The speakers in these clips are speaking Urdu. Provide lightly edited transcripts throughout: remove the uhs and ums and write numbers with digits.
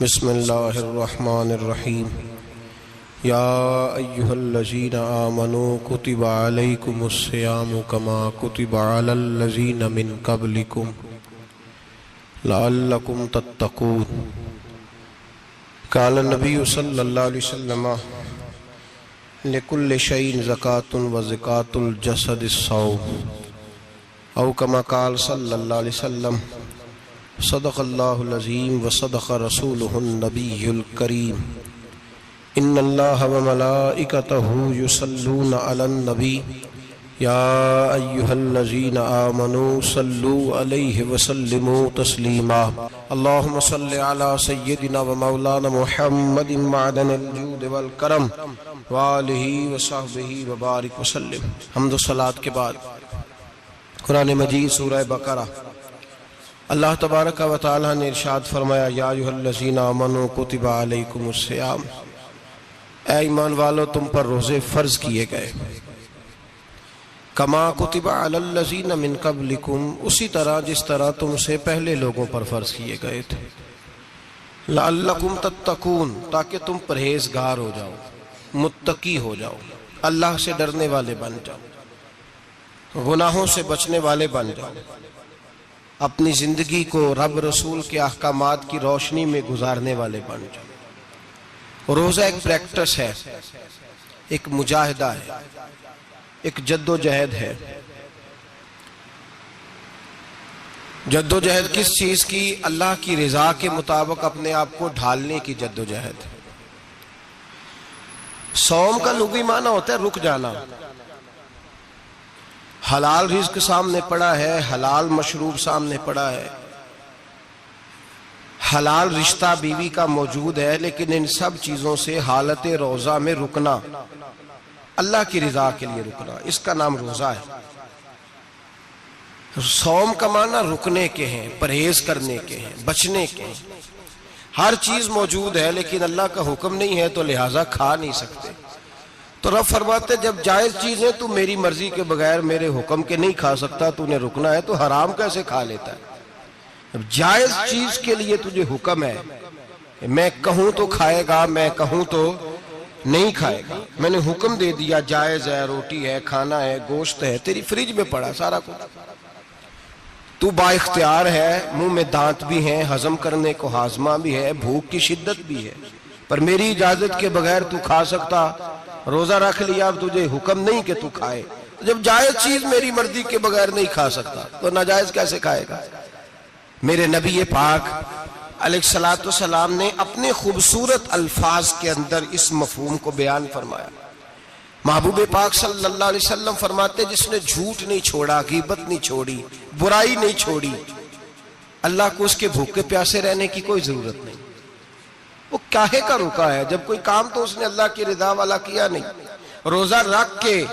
بسم اللہ الرحمن الرحیم یا ایہا الذین آمنوا کتب علیکم الصیام کما کتب علی الذین من قبلکم لعلکم تتقون۔ قال النبی صلی اللہ علیہ وسلم لکل شیء زکاة و زکاة الجسد الصوم، او کما قال صلی اللہ علیہ وسلم صدق اللہ العظیم و صدق رسولہ النبی الکریم۔ ان اللہ و ملائکتہ یصلون علی النبی یا ایہا الذین آمنوا صلوا علیہ وسلموا تسلیما۔ اللہم صل علی سیدنا و مولانا محمد معدن الجود والکرم وآلہ وصحبہ وبارک وسلم۔ حمد و صلاۃ کے بعد قرآن مجید سورہ بقرہ، اللہ تبارک و تعالی نے ارشاد فرمایا یا ایھا الذین آمنوا کتب علیکم الصیام، اے ایمان والو تم پر روزے فرض کیے گئے، کما کتب علی الذین من قبلکم، اسی طرح جس طرح تم سے پہلے لوگوں پر فرض کیے گئے تھے، لعلکم تتقون، تاکہ تم پرہیزگار ہو جاؤ، متقی ہو جاؤ، اللہ سے ڈرنے والے بن جاؤ، گناہوں سے بچنے والے بن جاؤ، اپنی زندگی کو رب رسول کے احکامات کی روشنی میں گزارنے والے بن جاؤ۔ روزہ ایک پریکٹس ہے، ایک مجاہدہ ہے، ایک جد و جہد ہے۔ جد و جہد کس چیز کی؟ اللہ کی رضا کے مطابق اپنے آپ کو ڈھالنے کی جد و جہد ہے۔ صوم کا لغوی معنی ہوتا ہے رک جانا، حلال رزق سامنے پڑا ہے، حلال مشروب سامنے پڑا ہے، حلال رشتہ بیوی کا موجود ہے، لیکن ان سب چیزوں سے حالت روزہ میں رکنا، اللہ کی رضا کے لیے رکنا، اس کا نام روزہ ہے۔ صوم کا معنی رکنے کے ہیں، پرہیز کرنے کے ہیں، بچنے کے ہیں۔ ہر چیز موجود ہے لیکن اللہ کا حکم نہیں ہے تو لہٰذا کھا نہیں سکتے۔ تو رب فرماتے جب جائز چیزیں تو میری مرضی کے بغیر میرے حکم کے نہیں کھا سکتا، تو نے رکنا ہے تو حرام کیسے کھا لیتا ہے؟ جب جائز چیز کے لیے تجھے حکم ہے، میں کہوں تو کھائے گا، میں کہوں تو نہیں کھائے گا، میں نے حکم دے دیا جائز ہے، روٹی ہے، کھانا ہے، گوشت ہے، تیری فریج میں پڑا سارا کچھ، تو با اختیار ہے، منہ میں دانت بھی ہیں، ہضم کرنے کو ہاضمہ بھی ہے، بھوک کی شدت بھی ہے، پر میری اجازت کے بغیر تو کھا سکتا۔ روزہ رکھ لیا، اب تجھے حکم نہیں کہ تو کھائے۔ جب جائز چیز میری مرضی کے بغیر نہیں کھا سکتا تو ناجائز کیسے کھائے گا؟ میرے نبی پاک علیہ السلام نے اپنے خوبصورت الفاظ کے اندر اس مفہوم کو بیان فرمایا۔ محبوب پاک صلی اللہ علیہ وسلم فرماتے جس نے جھوٹ نہیں چھوڑا، غیبت نہیں چھوڑی، برائی نہیں چھوڑی، اللہ کو اس کے بھوکے پیاسے رہنے کی کوئی ضرورت نہیں۔ وہ کاہے کا رکا ہے؟ جب کوئی کام تو اس نے اللہ کی رضا والا کیا نہیں۔ روزہ رکھ کے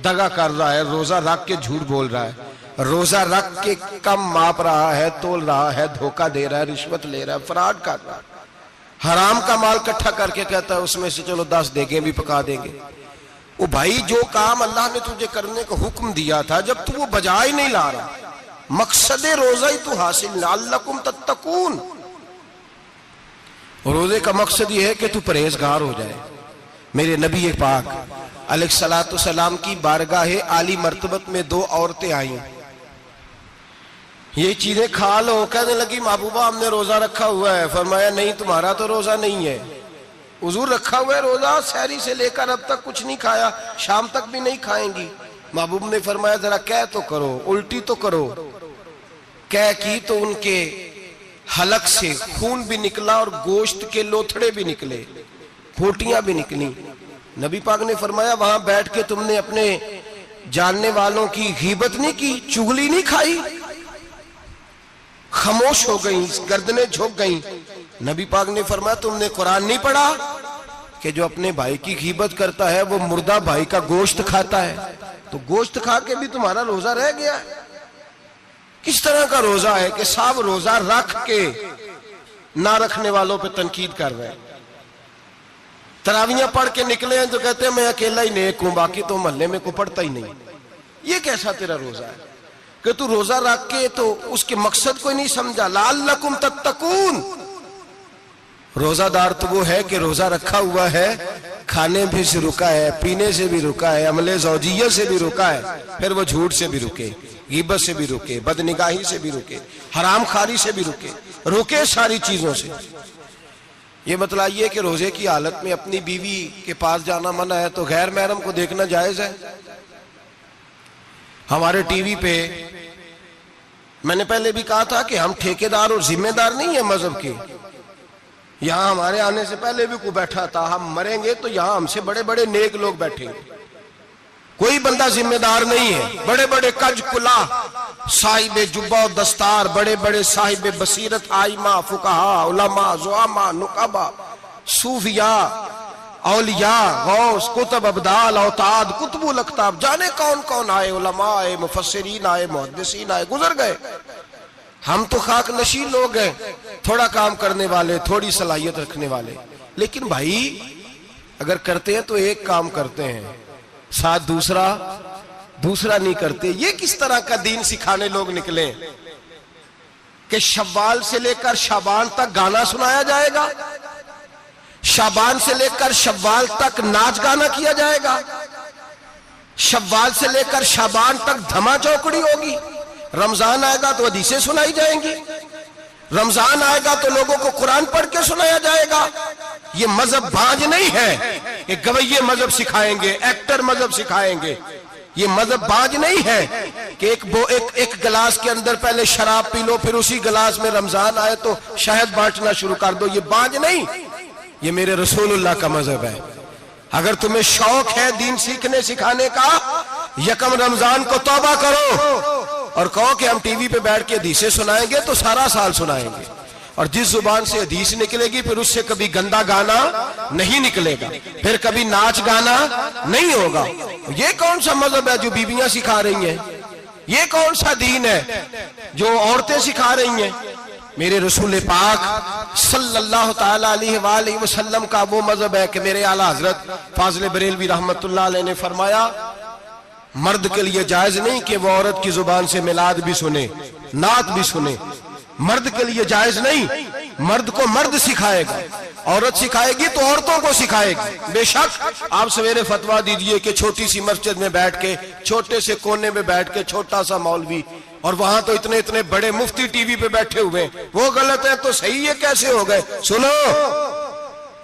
دغا کر رہا ہے، روزہ رکھ کے جھوٹ بول رہا ہے، روزہ رکھ کے کم ماپ رہا ہے، تول رہا ہے، دھوکہ دے رہا ہے، رشوت لے رہا ہے، فراڈ کر رہا ہے، حرام کا مال کٹھا کر کے کہتا ہے اس میں سے چلو 10 دیگیں بھی پکا دیں گے۔ وہ بھائی جو کام اللہ نے تجھے کرنے کو حکم دیا تھا، جب تو وہ بجا ہی نہیں لا رہا، مقصد روزہ ہی تو حاصل، لعلکم تتقون۔ روزے کا مقصد یہ ہے کہ تو پرہیزگار ہو جائے۔ میرے نبی پاک علیہ السلام کی بارگاہ عالی مرتبت میں 2 عورتیں آئیں، یہ چیزیں کھا لو، کہنے لگی محبوبہ ہم نے روزہ رکھا ہوا ہے۔ فرمایا نہیں تمہارا تو روزہ نہیں ہے، حضور رکھا ہوا ہے روزہ، سحری سے لے کر اب تک کچھ نہیں کھایا، شام تک بھی نہیں کھائیں گی۔ محبوب نے فرمایا ذرا کہہ تو کرو، الٹی تو کرو۔ کہہ کی تو ان کے حلق سے خون بھی نکلا اور گوشت کے لوتھڑے بھی نکلے، پھوٹیاں بھی نکلی۔ نبی پاک نے فرمایا وہاں بیٹھ کے تم نے اپنے جاننے والوں کی غیبت نہیں کی، چغلی نہیں کھائی؟ خاموش ہو گئیں، گردنیں جھک گئیں۔ نبی پاک نے فرمایا تم نے قرآن نہیں پڑھا کہ جو اپنے بھائی کی غیبت کرتا ہے وہ مردہ بھائی کا گوشت کھاتا ہے؟ تو گوشت کھا کے بھی تمہارا روزہ رہ گیا ہے۔ کس طرح کا روزہ ہے کہ صاحب روزہ رکھ کے نہ رکھنے والوں پہ تنقید کر رہے ہیں؟ تراویحاں پڑھ کے نکلے ہیں تو کہتے ہیں میں اکیلا ہی نیک ہوں، باقی تو محلے میں کوئی پڑھتا ہی نہیں۔ یہ کیسا تیرا روزہ ہے کہ تو روزہ رکھ کے تو اس کے مقصد کو نہیں سمجھا؟ لعلکم تتقون، روزہ دار تو وہ ہے کہ روزہ رکھا ہوا ہے، کھانے بھی سے رکا ہے، پینے سے بھی رکا ہے، عمل زوجیہ سے بھی رکا ہے، پھر وہ جھوٹ سے بھی رکے، غیبت سے بھی رکے، بدنگاہی سے بھی رکے، حرام خواری سے بھی رکے ساری چیزوں سے۔ یہ بتلائیے کہ روزے کی حالت میں اپنی بیوی کے پاس جانا منع ہے تو غیر محرم کو دیکھنا جائز ہے؟ ہمارے ٹی وی پہ میں نے پہلے بھی کہا تھا کہ ہم ٹھیکیدار اور ذمہ دار نہیں ہیں مذہب کے۔ یہاں ہمارے آنے سے پہلے بھی کوئی بیٹھا تھا، ہم مریں گے تو یہاں ہم سے بڑے بڑے نیک لوگ بیٹھیں گے، کوئی بندہ ذمہ دار نہیں ہے۔ بڑے بڑے کج کلا، صاحب جبہ و دستار، بڑے بڑے صاحب بصیرت، آئمہ، فقہاء، علماء، زعماء، نقباء، صوفیاء، اولیاء، غوث، کتب، ابدال، اوتاد، کتب الاقطاب، جانے کون کون آئے، علماء آئے، مفسرین آئے، محدثین آئے، گزر گئے۔ ہم تو خاک نشین لوگ ہیں، تھوڑا کام کرنے والے، تھوڑی صلاحیت رکھنے والے۔ لیکن بھائی اگر کرتے ہیں تو ایک کام کرتے ہیں، ساتھ دوسرا نہیں کرتے۔ یہ کس طرح کا دین سکھانے لوگ نکلے کہ شوال سے لے کر شعبان تک گانا سنایا جائے گا، شعبان سے لے کر شوال تک ناچ گانا کیا جائے گا، شوال سے لے کر شعبان تک دھما چوکڑی ہوگی، رمضان آئے گا تو حدیثیں سنائی جائیں گی، رمضان آئے گا تو لوگوں کو قرآن پڑھ کے سنایا جائے گا۔ یہ مذہب بانج نہیں ہے کہ گویے مذہب سکھائیں گے، ایکٹر مذہب سکھائیں گے۔ یہ مذہب بانج نہیں ہے کہ ایک گلاس کے اندر پہلے شراب پی لو، پھر اسی گلاس میں رمضان آئے تو شہد بانٹنا شروع کر دو۔ یہ بانج نہیں، یہ میرے رسول اللہ کا مذہب ہے۔ اگر تمہیں شوق ہے دین سیکھنے سکھانے کا، یکم رمضان کو توبہ کرو اور کہو کہ ہم ٹی وی پہ بیٹھ کے حدیثیں سنائیں گے تو سارا سال سنائیں گے، اور جس زبان سے حدیث نکلے گی پھر اس سے کبھی گندا گانا نہیں نکلے گا، پھر کبھی ناچ گانا نہیں ہوگا۔ یہ کون سا مذہب ہے جو بیویاں سکھا رہی ہیں؟ یہ کون سا دین ہے جو عورتیں سکھا رہی ہیں؟ میرے رسول پاک صلی اللہ تعالی علیہ وآلہ وسلم کا وہ مذہب ہے کہ میرے اعلیٰ حضرت فاضل بریلوی رحمت اللہ علیہ نے فرمایا، مرد کے لیے جائز نہیں کہ وہ عورت کی زبان سے میلاد بھی سنے، نعت بھی سنے۔ مرد کے لیے جائز نہیں، مرد کو مرد سکھائے گا، عورت سکھائے گی تو عورتوں کو سکھائے گی۔ بے شک آپ سویرے فتویٰ دیجئے کہ چھوٹی سی مسجد میں بیٹھ کے، چھوٹے سے کونے میں بیٹھ کے چھوٹا سا مولوی، اور وہاں تو اتنے بڑے مفتی ٹی وی پہ بیٹھے ہوئے، وہ غلط ہے تو صحیح ہے، کیسے ہو گئے؟ سنو،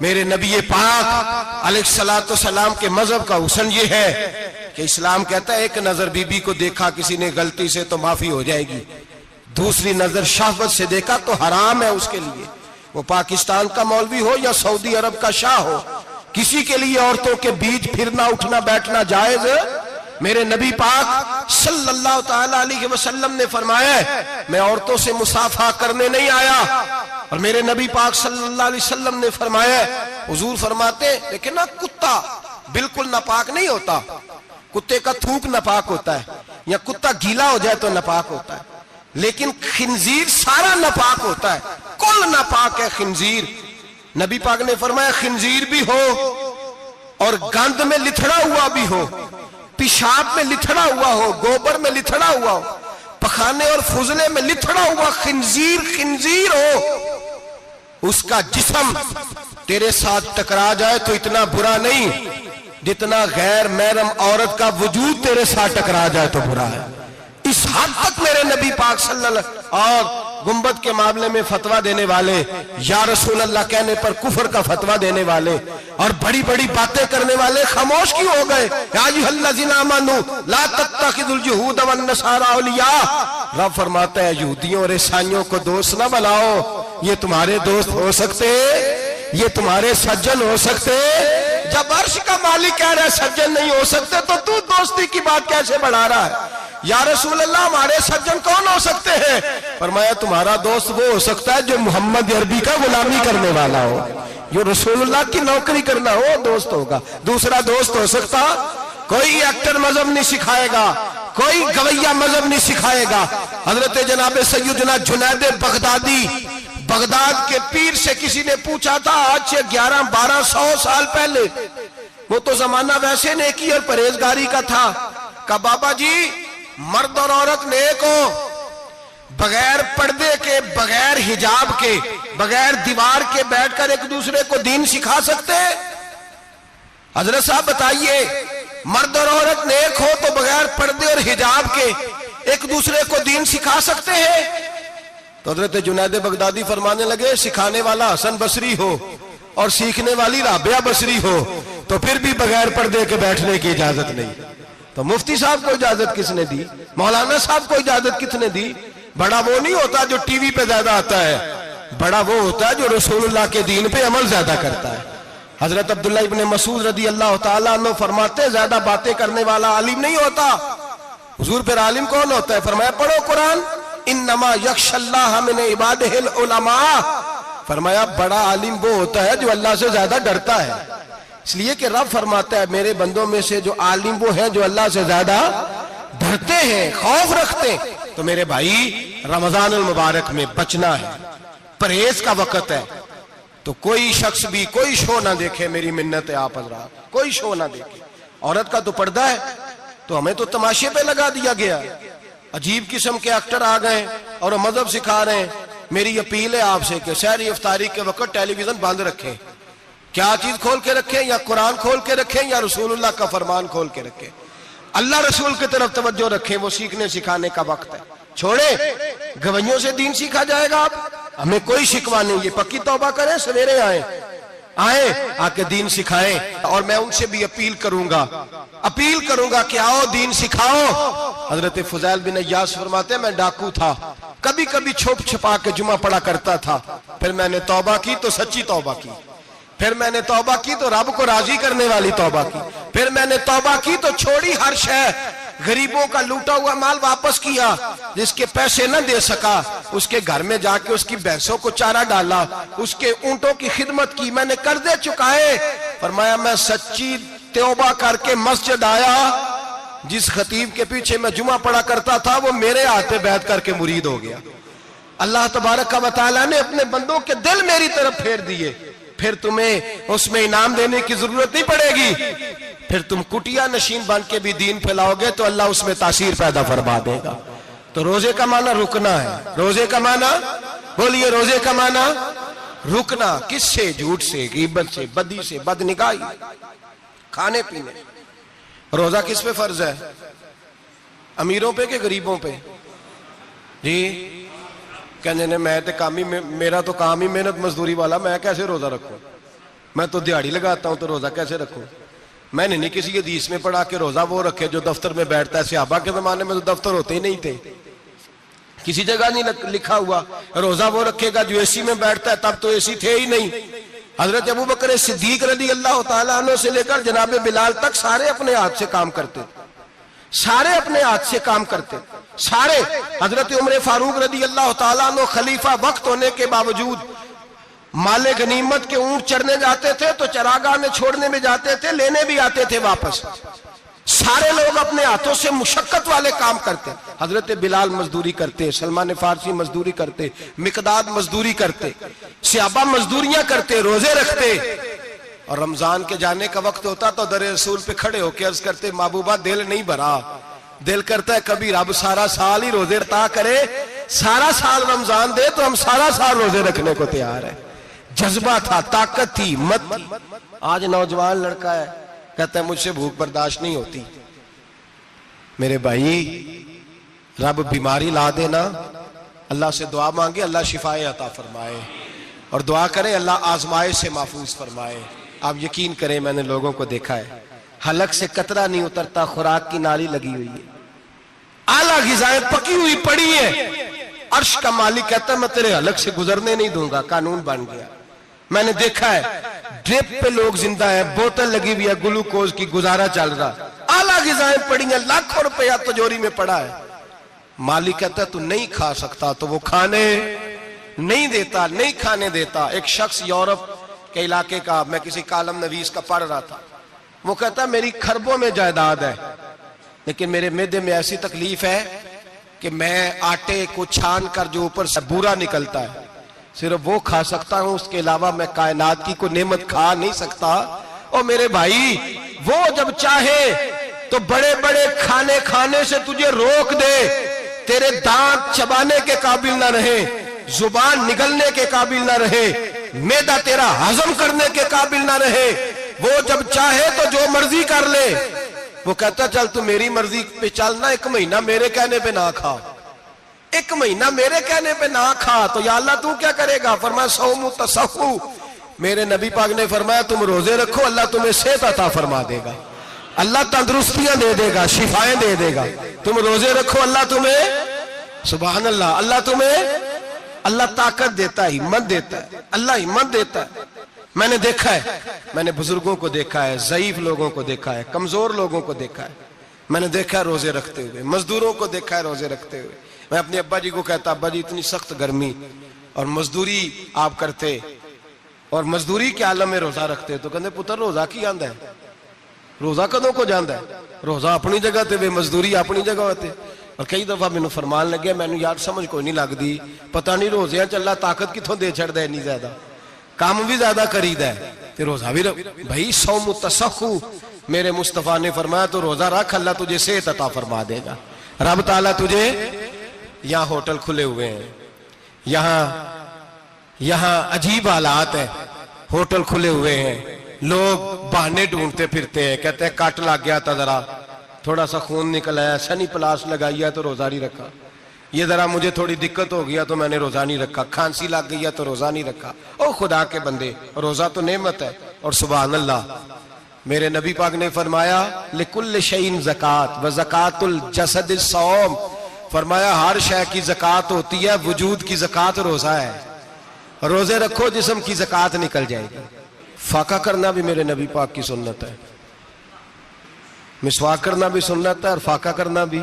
میرے نبی پاک علیہ الصلوۃ والسلام کے مذہب کا حسن یہ ہے کہ اسلام کہتا ہے ایک نظر بی بی کو دیکھا کسی نے غلطی سے تو معافی ہو جائے گی، دوسری نظر شہوت سے دیکھا تو حرام ہے اس کے لیے، وہ پاکستان کا مولوی ہو یا سعودی عرب کا شاہ ہو، کسی کے لیے عورتوں کے بیچ پھرنا اٹھنا بیٹھنا جائز ہے۔ میرے نبی پاک صلی اللہ تعالی علیہ وسلم نے فرمایا ہے میں عورتوں سے مصافحہ کرنے نہیں آیا، اور میرے نبی پاک صلی اللہ علیہ وسلم نے فرمایا ہے، حضور فرماتے لیکن نا کتا بالکل ناپاک نہیں ہوتا، کتے کا تھوک ناپاک ہوتا ہے، یا کتا گیلا ہو جائے تو ناپاک ہوتا ہے، لیکن خنزیر سارا ناپاک ہوتا ہے، کل ناپاک ہے خنزیر۔ نبی پاک نے فرمایا خنزیر بھی ہو اور گند میں لتھڑا ہوا بھی ہو، پیشاب میں لتھڑا ہوا ہو، گوبر میں لتھڑا ہوا ہو، پخانے اور فضلے میں لتھڑا ہوا خنزیر ہو، اس کا جسم تیرے ساتھ ٹکرا جائے تو اتنا برا نہیں جتنا غیر محرم عورت کا وجود تیرے ساتھ ٹکرا جائے تو برا ہے۔ اس حد تک میرے نبی پاک صلی اللہ علیہ وسلم اور گنبد کے معاملے میں فتویٰ دینے والے، یا رسول اللہ کہنے پر کفر کا فتویٰ دینے والے اور بڑی بڑی باتیں کرنے والے خاموش کیوں ہو گئے؟ یا ایھا الذین آمنوا لا تتخذوا اليہود والنصارى اولیاء، رب فرماتا ہے یہودیوں اور عیسائیوں کو دوست نہ بناؤ، یہ تمہارے دوست ہو سکتے، یہ تمہارے سجن ہو سکتے؟ جب عرش کا مالک کہہ رہا ہے سجن نہیں ہو سکتے تو دوستی کی بات کیسے بڑھا رہا ہے؟ یا رسول اللہ ہمارے سجن کون ہو سکتے ہیں؟ فرمایا تمہارا دوست وہ ہو سکتا ہے جو محمد عربی کا غلامی کرنے والا ہو، جو رسول اللہ کی نوکری کرنا ہو دوست ہوگا۔ دوسرا دوست ہو سکتا؟ کوئی ایکٹر مذہب نہیں سکھائے گا، کوئی گویہ مذہب نہیں سکھائے گا۔ حضرت جناب سیدنا جنید بغدادی، بغداد کے پیر سے کسی نے پوچھا تھا آج سے 1100-1200 سال پہلے، وہ تو زمانہ ویسے نیکی اور پرہیزگاری کا تھا، کہا بابا جی مرد اور عورت نیک ہو، بغیر پردے کے، بغیر حجاب کے، بغیر دیوار کے بیٹھ کر ایک دوسرے کو دین سکھا سکتے ہیں؟ حضرت صاحب بتائیے، مرد اور عورت نیک ہو تو بغیر پردے اور حجاب کے ایک دوسرے کو دین سکھا سکتے ہیں؟ تو حضرت جنید بغدادی فرمانے لگے، سکھانے والا حسن بصری ہو اور سیکھنے والی رابعہ بصری ہو تو پھر بھی بغیر پردے کے بیٹھنے کی اجازت نہیں۔ تو مفتی صاحب کو اجازت کس نے دی؟ مولانا صاحب کو اجازت کس نے دی؟ بڑا وہ نہیں ہوتا جو ٹی وی پہ زیادہ آتا ہے، بڑا وہ ہوتا ہے جو رسول اللہ کے دین پہ عمل زیادہ کرتا ہے۔ حضرت عبداللہ ابن مسعود رضی اللہ تعالیٰ عنہ فرماتے، زیادہ باتیں کرنے والا عالم نہیں ہوتا۔ حضور پھر عالم کون ہوتا ہے؟ فرمایا پڑھو قرآن، انما یخشی اللہ من عبادہ العلماء۔ فرمایا بڑا عالم وہ ہوتا ہے جو اللہ سے زیادہ ڈرتا ہے، اس لیے کہ رب فرماتا ہے میرے بندوں میں سے جو عالم وہ ہیں جو اللہ سے زیادہ ڈرتے ہیں، خوف رکھتے ہیں۔ تو میرے بھائی رمضان المبارک میں بچنا ہے، پرہیز کا وقت ہے، تو کوئی شخص بھی کوئی شو نہ دیکھے، میری منت ہے آپ حضرات، کوئی شو نہ دیکھے۔ عورت کا تو پردہ ہے، تو ہمیں تو تماشے پہ لگا دیا گیا، عجیب قسم کے ایکٹر آ گئے اور مذہب سکھا رہے ہیں۔ میری اپیل ہے آپ سے کہ سحری افطاری کے وقت ٹیلی ویژن بند رکھیں۔ کیا چیز کھول کے رکھیں؟ یا قرآن کھول کے رکھیں یا رسول اللہ کا فرمان کھول کے رکھیں۔ اللہ رسول کی طرف توجہ رکھیں، وہ سیکھنے سکھانے کا وقت ہے۔ چھوڑیں، گویوں سے دین سیکھا جائے گا، ہمیں کوئی شکوہ نہیں، یہ پکی توبہ کریں، سویرے آئیں آ کے دین سکھائیں۔ اور میں ان سے بھی اپیل کروں گا کہ آؤ دین سکھاؤ۔ حضرت فضیل بن عیاض فرماتے ہیں میں ڈاکو تھا، کبھی کبھی چھپ چھپا کے جمعہ پڑھا کرتا تھا، پھر میں نے توبہ کی تو سچی توبہ کی، پھر میں نے توبہ کی تو رب کو راضی کرنے والی توبہ کی، پھر میں نے توبہ کی تو چھوڑی ہر شے، غریبوں کا لوٹا ہوا مال واپس کیا، جس کے پیسے نہ دے سکا اس کے گھر میں جا کے اس کی بھینسوں کو چارہ ڈالا، اس کے اونٹوں کی خدمت کی، میں نے قرضے چکائے۔ فرمایا میں سچی توبہ کر کے مسجد آیا، جس خطیب کے پیچھے میں جمعہ پڑھا کرتا تھا وہ میرے ہاتھ پہ بیعت کر کے مرید ہو گیا۔ اللہ تبارک و تعالیٰ نے اپنے بندوں کے دل میری طرف پھیر دیے، پھر تمہیں اس میں انعام دینے کی ضرورت نہیں پڑے گی، پھر تم کٹیا نشین بن کے بھی دین پھیلاؤ گے تو اللہ اس میں تاثیر پیدا فرما دے گا۔ تو روزے کا معنی رکنا ہے، روزے کا معنی بولیے، روزے کا معنی رکنا، کس سے؟ جھوٹ سے، غیبت سے، بدی سے، بدنگاہی، کھانے پینے۔ روزہ کس پہ فرض ہے؟ امیروں پہ کہ غریبوں پہ؟ جی کہنے میں تو میرا تو کام ہی محنت مزدوری والا، میں کیسے روزہ رکھوں؟ میں تو دیہڑی لگاتا ہوں تو روزہ کیسے رکھوں؟ میں نے نہیں کسی حدیث میں پڑھا کہ روزہ وہ رکھے جو دفتر میں بیٹھتا ہے۔ صحابہ کے زمانے میں تو دفتر ہوتے ہی نہیں تھے، کسی جگہ نہیں لکھا ہوا روزہ وہ رکھے گا جو اے سی میں بیٹھتا ہے، تب تو اے سی تھے ہی نہیں۔ حضرت ابو بکر صدیق رضی اللہ تعالیٰ عنہ سے لے کر جناب بلال تک سارے اپنے ہاتھ سے کام کرتے، سارے اپنے ہاتھ سے کام کرتے، سارے۔ حضرت عمر فاروق رضی اللہ تعالیٰ عنہ خلیفہ وقت ہونے کے باوجود مال غنیمت کے اونٹ چرنے جاتے تھے تو چراگاہ میں چھوڑنے میں جاتے تھے، لینے بھی آتے تھے واپس۔ سارے لوگ اپنے ہاتھوں سے مشقت والے کام کرتے، حضرت بلال مزدوری کرتے، سلمان فارسی مزدوری کرتے، مقداد مزدوری کرتے، صحابہ مزدوریاں کرتے، روزے رکھتے۔ اور رمضان کے جانے کا وقت ہوتا تو در رسول پہ کھڑے ہو کے عرض کرتے محبوبہ دل نہیں بھرا، دل کرتا ہے کبھی رب سارا سال ہی روزے عطا کرے، سارا سال رمضان دے تو ہم سارا سال روزے رکھنے کو تیار ہیں۔ جذبہ تھا، طاقت تھی، ہمت تھی۔ آج نوجوان لڑکا ہے کہتا ہے مجھ سے بھوک برداشت نہیں ہوتی۔ میرے بھائی رب بیماری لا دینا، اللہ سے دعا مانگے اللہ شفائیں عطا فرمائے، اور دعا کریں اللہ آزمائش سے محفوظ فرمائے۔ آپ یقین کریں میں نے لوگوں کو دیکھا ہے حلق سے قطرہ نہیں اترتا، خوراک کی نالی لگی ہوئی ہے، اعلیٰ غذائیں پکی ہوئی پڑی ہیں، عرش کا مالک کہتا ہے میں تیرے حلق سے گزرنے نہیں دوں گا، قانون بن گیا۔ میں نے دیکھا ہے ڈرپ پہ لوگ زندہ ہیں، بوتل لگی ہوئی ہے گلوکوز کی، گزارا چل رہا، اعلیٰ غذائیں پڑی ہیں، لاکھوں روپیہ تجوری میں پڑا ہے۔ مالک کہتا ہے تو نہیں کھا سکتا، تو وہ کھانے نہیں دیتا، نہیں کھانے دیتا۔ ایک شخص یورپ کے علاقے کا، میں کسی کالم نویس کا پڑھ رہا تھا، وہ کہتا ہے میری خربوں میں جائیداد ہے لیکن میرے معدے میں ایسی تکلیف ہے کہ میں آٹے کو چھان کر جو اوپر سے بورا نکلتا ہے صرف وہ کھا سکتا ہوں، اس کے علاوہ میں کائنات کی کوئی نعمت کھا نہیں سکتا۔ اور میرے بھائی وہ جب چاہے تو بڑے بڑے کھانے سے تجھے روک دے، تیرے دانت چبانے کے قابل نہ رہے، زبان نگلنے کے قابل نہ رہے، معدہ تیرا ہضم کرنے کے قابل نہ رہے، وہ جب چاہے تو جو مرضی کر لے۔ وہ کہتا چل تو میری مرضی پہ چلنا، 1 مہینہ میرے کہنے پہ نہ کھا، 1 مہینہ میرے کہنے پہ نہ کھا، تو یا اللہ تو کیا کرے گا؟ فرمایا صوم تصحو، میرے نبی پاک نے فرمایا تم روزے رکھو، اللہ تمہیں صحت عطا فرما دے گا، اللہ تندرستیاں دے دے گا، شفائیں دے دے گا۔ تم روزے رکھو، اللہ تمہیں، سبحان اللہ، اللہ تمہیں، اللہ طاقت دیتا ہے، ہمت دیتا ہے، اللہ ہمت دیتا ہے۔ میں نے دیکھا ہے، میں نے بزرگوں کو دیکھا ہے، ضعیف لوگوں کو دیکھا ہے، کمزور لوگوں کو دیکھا ہے، میں نے دیکھا ہے روزے رکھتے ہوئے، مزدوروں کو دیکھا ہے روزے رکھتے ہوئے۔ میں اپنے ابا جی کو کہتا ابا جی اتنی سخت گرمی اور مزدوری آپ کرتے اور مزدوری کے عالم میں روزہ رکھتے، تو کہتے پتر روزہ کی آندا ہے، روزہ کدوں کو جاندا ہے، روزہ اپنی جگہ تے بے مزدوری اپنی جگہ ہوتے۔ اور کئی دفعہ مینوں فرمان لگے، مینوں یار سمجھ کوئی نہیں لگدی، پتہ نہیں روزیاں چ اللہ طاقت کتھوں دے چھڑدا ہے، اتنی زیادہ کام بھی زیادہ کریدا ہے تے روزہ بھی بھائی صوم تصحو، میرے مصطفیٰ نے فرمایا تو روزہ رکھ، اللہ تجھے صحت عطا فرما دے گا۔ رب تعالیٰ تجھے، یہاں ہوٹل کھلے ہوئے ہیں، یہاں عجیب حالات ہیں، ہوٹل کھلے ہوئے ہیں، لوگ بہانے ڈھونڈتے پھرتے ہیں، کہتے ہیں کٹ لگ گیا تھا، ذرا تھوڑا سا خون نکل آیا، سنی پلاس لگائی ہے تو روزہ نہیں رکھا، یہ ذرا مجھے تھوڑی دقت ہو گیا تو میں نے روزہ نہیں رکھا، کھانسی لگ گئی ہے تو روزہ نہیں رکھا۔ او خدا کے بندے، روزہ تو نعمت ہے، اور سبحان اللہ میرے نبی پاک نے فرمایا لکل شیء زکات و زکات الجسد الصوم، فرمایا ہر شے کی زکات ہوتی ہے، وجود کی زکات روزہ ہے، روزے رکھو جسم کی زکات نکل جائے گی۔ فاقہ کرنا بھی میرے نبی پاک کی سنت ہے، مسواک کرنا بھی سنت ہے، اور فاقہ کرنا بھی،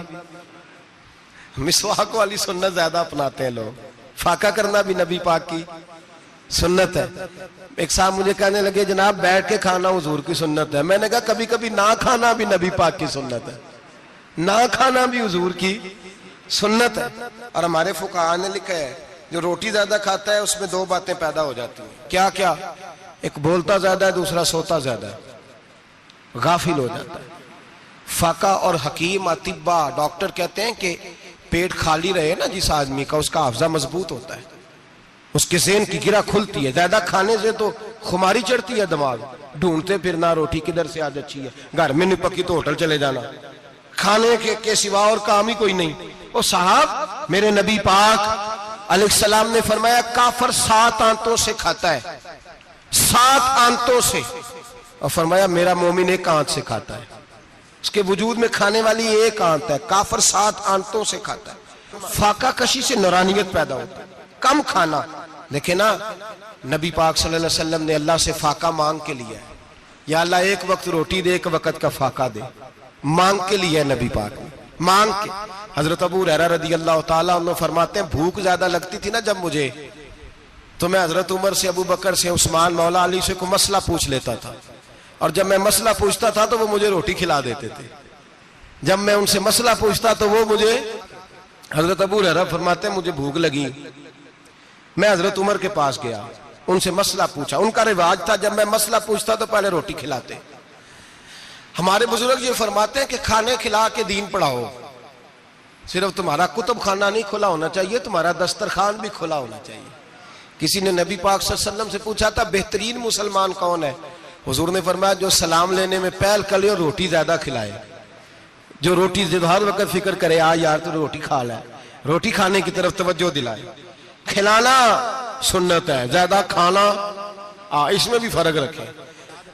مسواک والی سنت زیادہ اپناتے ہیں لوگ، فاقہ کرنا بھی نبی پاک کی سنت ہے۔ ایک صاحب مجھے کہنے لگے جناب بیٹھ کے کھانا حضور کی سنت ہے، میں نے کہا کبھی کبھی نہ کھانا بھی نبی پاک کی سنت ہے، نہ کھانا بھی حضور کی سنت ہے۔ اور ہمارے فقہاء نے لکھا ہے جو روٹی زیادہ کھاتا ہے اس میں 2 باتیں پیدا ہو جاتی ہیں، کیا کیا؟ ایک بولتا زیادہ ہے، دوسرا سوتا زیادہ ہے، غافل ہو جاتا ہے۔ فقہ اور حکیم اطباء ڈاکٹر کہتے ہیں کہ پیٹ خالی رہے نا جس آدمی کا، اس کا حافظہ مضبوط ہوتا ہے، اس کے ذہن کی گرہ کھلتی ہے، زیادہ کھانے سے تو خماری چڑھتی ہے، دماغ ڈھونڈتے پھرنا روٹی کدھر سے آج اچھی ہے، گھر میں نہیں پکی تو ہوٹل چلے جانا، کھانے کے سوا اور کام ہی کوئی نہیں۔ اور صاحب میرے نبی پاک علیہ السلام نے فرمایا کافر 7 آنتوں سے کھاتا ہے، 7 آنتوں سے، اور فرمایا میرا مومن 1 آنت سے کھاتا ہے، اس کے وجود میں کھانے والی 1 آنت ہے، کافر 7 آنتوں سے کھاتا ہے۔ فاقہ کشی سے نورانیت پیدا ہوتا ہے، کم کھانا۔ دیکھیں نا نبی پاک صلی اللہ علیہ وسلم نے اللہ سے فاقہ مانگ کے لیا ہے، یا اللہ 1 وقت روٹی دے، 1 وقت کا فاقہ دے، مانگ کے لیا ہے نبی پاک نے، مانگ کے۔ حضرت ابو ہریرہ رضی اللہ تعالیٰ عنہ فرماتے ہیں بھوک زیادہ لگتی تھی نا جب مجھے، تو میں حضرت عمر سے، ابو بکر سے، عثمان مولا علی سے کوئی مسئلہ پوچھ لیتا تھا، اور جب میں مسئلہ پوچھتا تھا تو وہ مجھے روٹی کھلا دیتے تھے، جب میں ان سے مسئلہ پوچھتا تو وہ مجھے، حضرت ابو ہریرہ فرماتے ہیں مجھے بھوک لگی، میں حضرت عمر کے پاس گیا، ان سے مسئلہ پوچھا، ان کا رواج تھا جب میں مسئلہ پوچھتا تو پہلے روٹی کھلاتے۔ ہمارے بزرگ یہ فرماتے ہیں کہ کھانے کھلا کے دین پڑھاؤ، صرف تمہارا کتب خانہ نہیں کھلا ہونا چاہیے، تمہارا دسترخوان بھی کھلا ہونا چاہیے۔ کسی نے نبی پاک صلی اللہ علیہ وسلم سے پوچھا تھا بہترین مسلمان کون ہے؟ حضور نے فرمایا جو سلام لینے میں پہل کرے اور روٹی زیادہ کھلائے، جو روٹی ہر وقت فکر کرے آ یار تو روٹی کھا لے، روٹی کھانے کی طرف توجہ دلائے۔ کھلانا سنت ہے، زیادہ کھانا اس میں بھی فرق رکھیں۔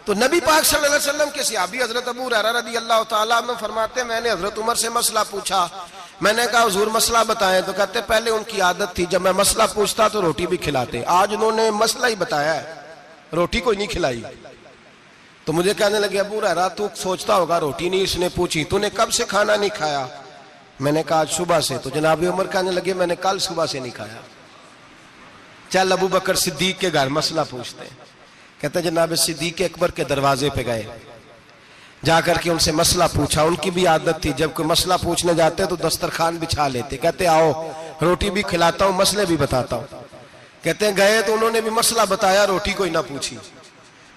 تو نبی پاک صلی اللہ علیہ وسلم کے صحابی حضرت ابو ہریرہ رضی اللہ تعالیٰ عنہ فرماتے ہیں میں نے حضرت عمر سے مسئلہ پوچھا، میں نے کہا حضور مسئلہ بتائیں، تو کہتے پہلے ان کی عادت تھی جب میں مسئلہ پوچھتا تو روٹی بھی کھلاتے، آج انہوں نے مسئلہ ہی بتایا ہے، روٹی کوئی نہیں کھلائی۔ تو مجھے کہنے لگے ابو ہریرہ تو سوچتا ہوگا روٹی نہیں اس نے پوچھی، تو نے کب سے کھانا نہیں کھایا؟ میں نے کہا آج صبح سے۔ تو جناب عمر کہنے لگے میں نے کل صبح سے نہیں کھایا۔ چل ابو بکر صدیق کے گھر مسئلہ پوچھتے ہیں، کہتے ہیں جناب صدیق اکبر کے دروازے پہ گئے، جا کر کے ان سے مسئلہ پوچھا۔ ان کی بھی عادت تھی جب کوئی مسئلہ پوچھنے جاتے تو دسترخوان بچھا لیتے، کہتے آؤ روٹی بھی کھلاتا ہوں مسئلے بھی بتاتا ہوں۔ کہتے ہیں گئے تو انہوں نے بھی مسئلہ بتایا، روٹی کوئی نہ پوچھی۔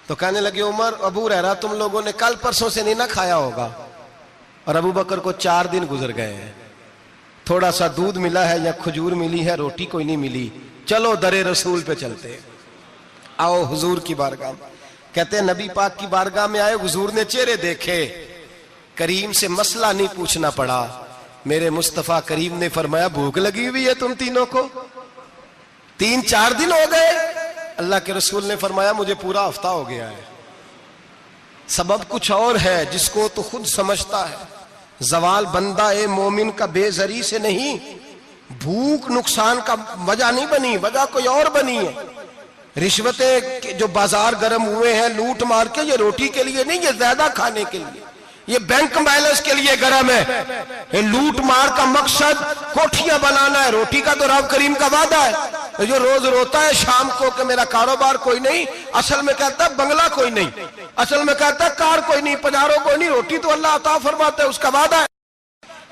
تو کہنے لگے عمر ابو ہریرہ تم لوگوں نے کل پرسوں سے نہیں نہ کھایا ہوگا، اور ابو بکر کو 4 دن گزر گئے ہیں، تھوڑا سا دودھ ملا ہے یا کھجور ملی ہے, روٹی کوئی نہیں ملی, چلو در رسول پہ چلتے, آؤ حضور کی بارگاہ میں. کہتے ہیں نبی پاک کی بارگاہ میں آئے, حضور نے چہرے دیکھے, کریم سے مسئلہ نہیں پوچھنا پڑا. میرے مصطفیٰ کریم نے فرمایا بھوک لگی ہوئی ہے تم تینوں کو, 3-4 دن ہو گئے. اللہ کے رسول نے فرمایا مجھے پورا ہفتہ ہو گیا ہے. سبب کچھ اور ہے جس کو تو خود سمجھتا ہے. زوال بندہ مومن کا بے زری سے نہیں, بھوک نقصان کا وجہ نہیں بنی, وجہ کوئی اور بنی ہے. رشوتیں جو بازار گرم ہوئے ہیں لوٹ مار کے, یہ روٹی کے لیے نہیں, یہ زیادہ کھانے کے لیے, یہ بینک بیلنس کے لیے گرم ہے. یہ لوٹ مار کا مقصد کوٹھیاں بنانا ہے, روٹی کا تو رب کریم کا وعدہ ہے. جو روز روتا ہے شام کو کہ میرا کاروبار کوئی نہیں, اصل میں کہتا ہے بنگلہ کوئی نہیں, اصل میں کہتا ہے کار کوئی نہیں, پجاروں کوئی نہیں, روٹی تو اللہ عطا فرماتا ہے, اس کا وعدہ ہے.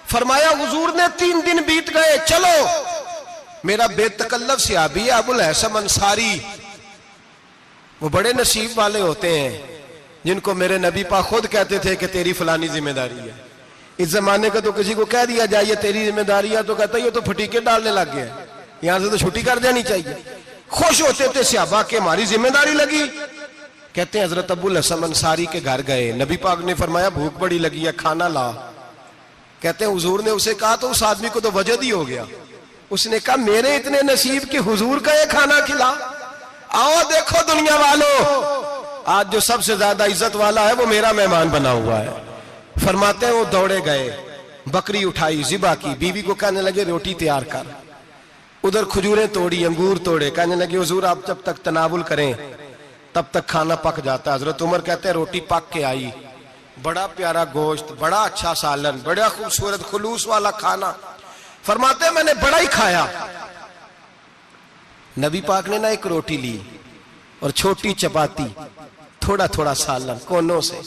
فرمایا حضور نے 3 دن بیت گئے, چلو. میرا بے تکلف صحابی ہے ابو الحسن انصاری, وہ بڑے نصیب والے ہوتے ہیں جن کو میرے نبی پاک خود کہتے تھے کہ تیری فلانی ذمہ داری ہے. اس زمانے کا تو کسی کو کہہ دیا جائے تیری ذمہ داری ہے تو کہتا ہے یہ تو پھٹیکے ڈالنے لگ گیا, یہاں سے تو چھٹی کر دینی چاہیے. خوش ہوتے تھے صحابہ کہ ہماری ذمہ داری لگی. کہتے ہیں حضرت ابو الحسن انصاری کے گھر گئے, نبی پاک نے فرمایا بھوک بڑی لگی ہے, کھانا لا. کہتے ہیں حضور نے اسے کہا تو اس آدمی کو تو وجد ہی ہو گیا. اس نے کہا میرے اتنے نصیب کہ حضور کا یہ کھانا کھلا. آؤ دیکھو دنیا والو, آج جو سب سے زیادہ عزت والا ہے وہ میرا مہمان بنا ہوا ہے. فرماتے ہیں وہ دوڑے گئے, بکری اٹھائی, ذبح کی, بیوی کو کہنے لگے روٹی تیار کر. ادھر کھجوریں توڑی, انگور توڑے, کہنے لگے حضور آپ جب تک تناول کریں تب تک کھانا پک جاتا ہے. حضرت عمر کہتے ہیں روٹی پک کے آئی, بڑا پیارا گوشت, بڑا اچھا سالن, بڑا خوبصورت خلوص والا کھانا. فرماتے ہیں میں نے بڑا ہی کھایا. نبی پاک نے نہ ایک روٹی لی اور چھوٹی چپاتی, تھوڑا تھوڑا سالن کونوں سے,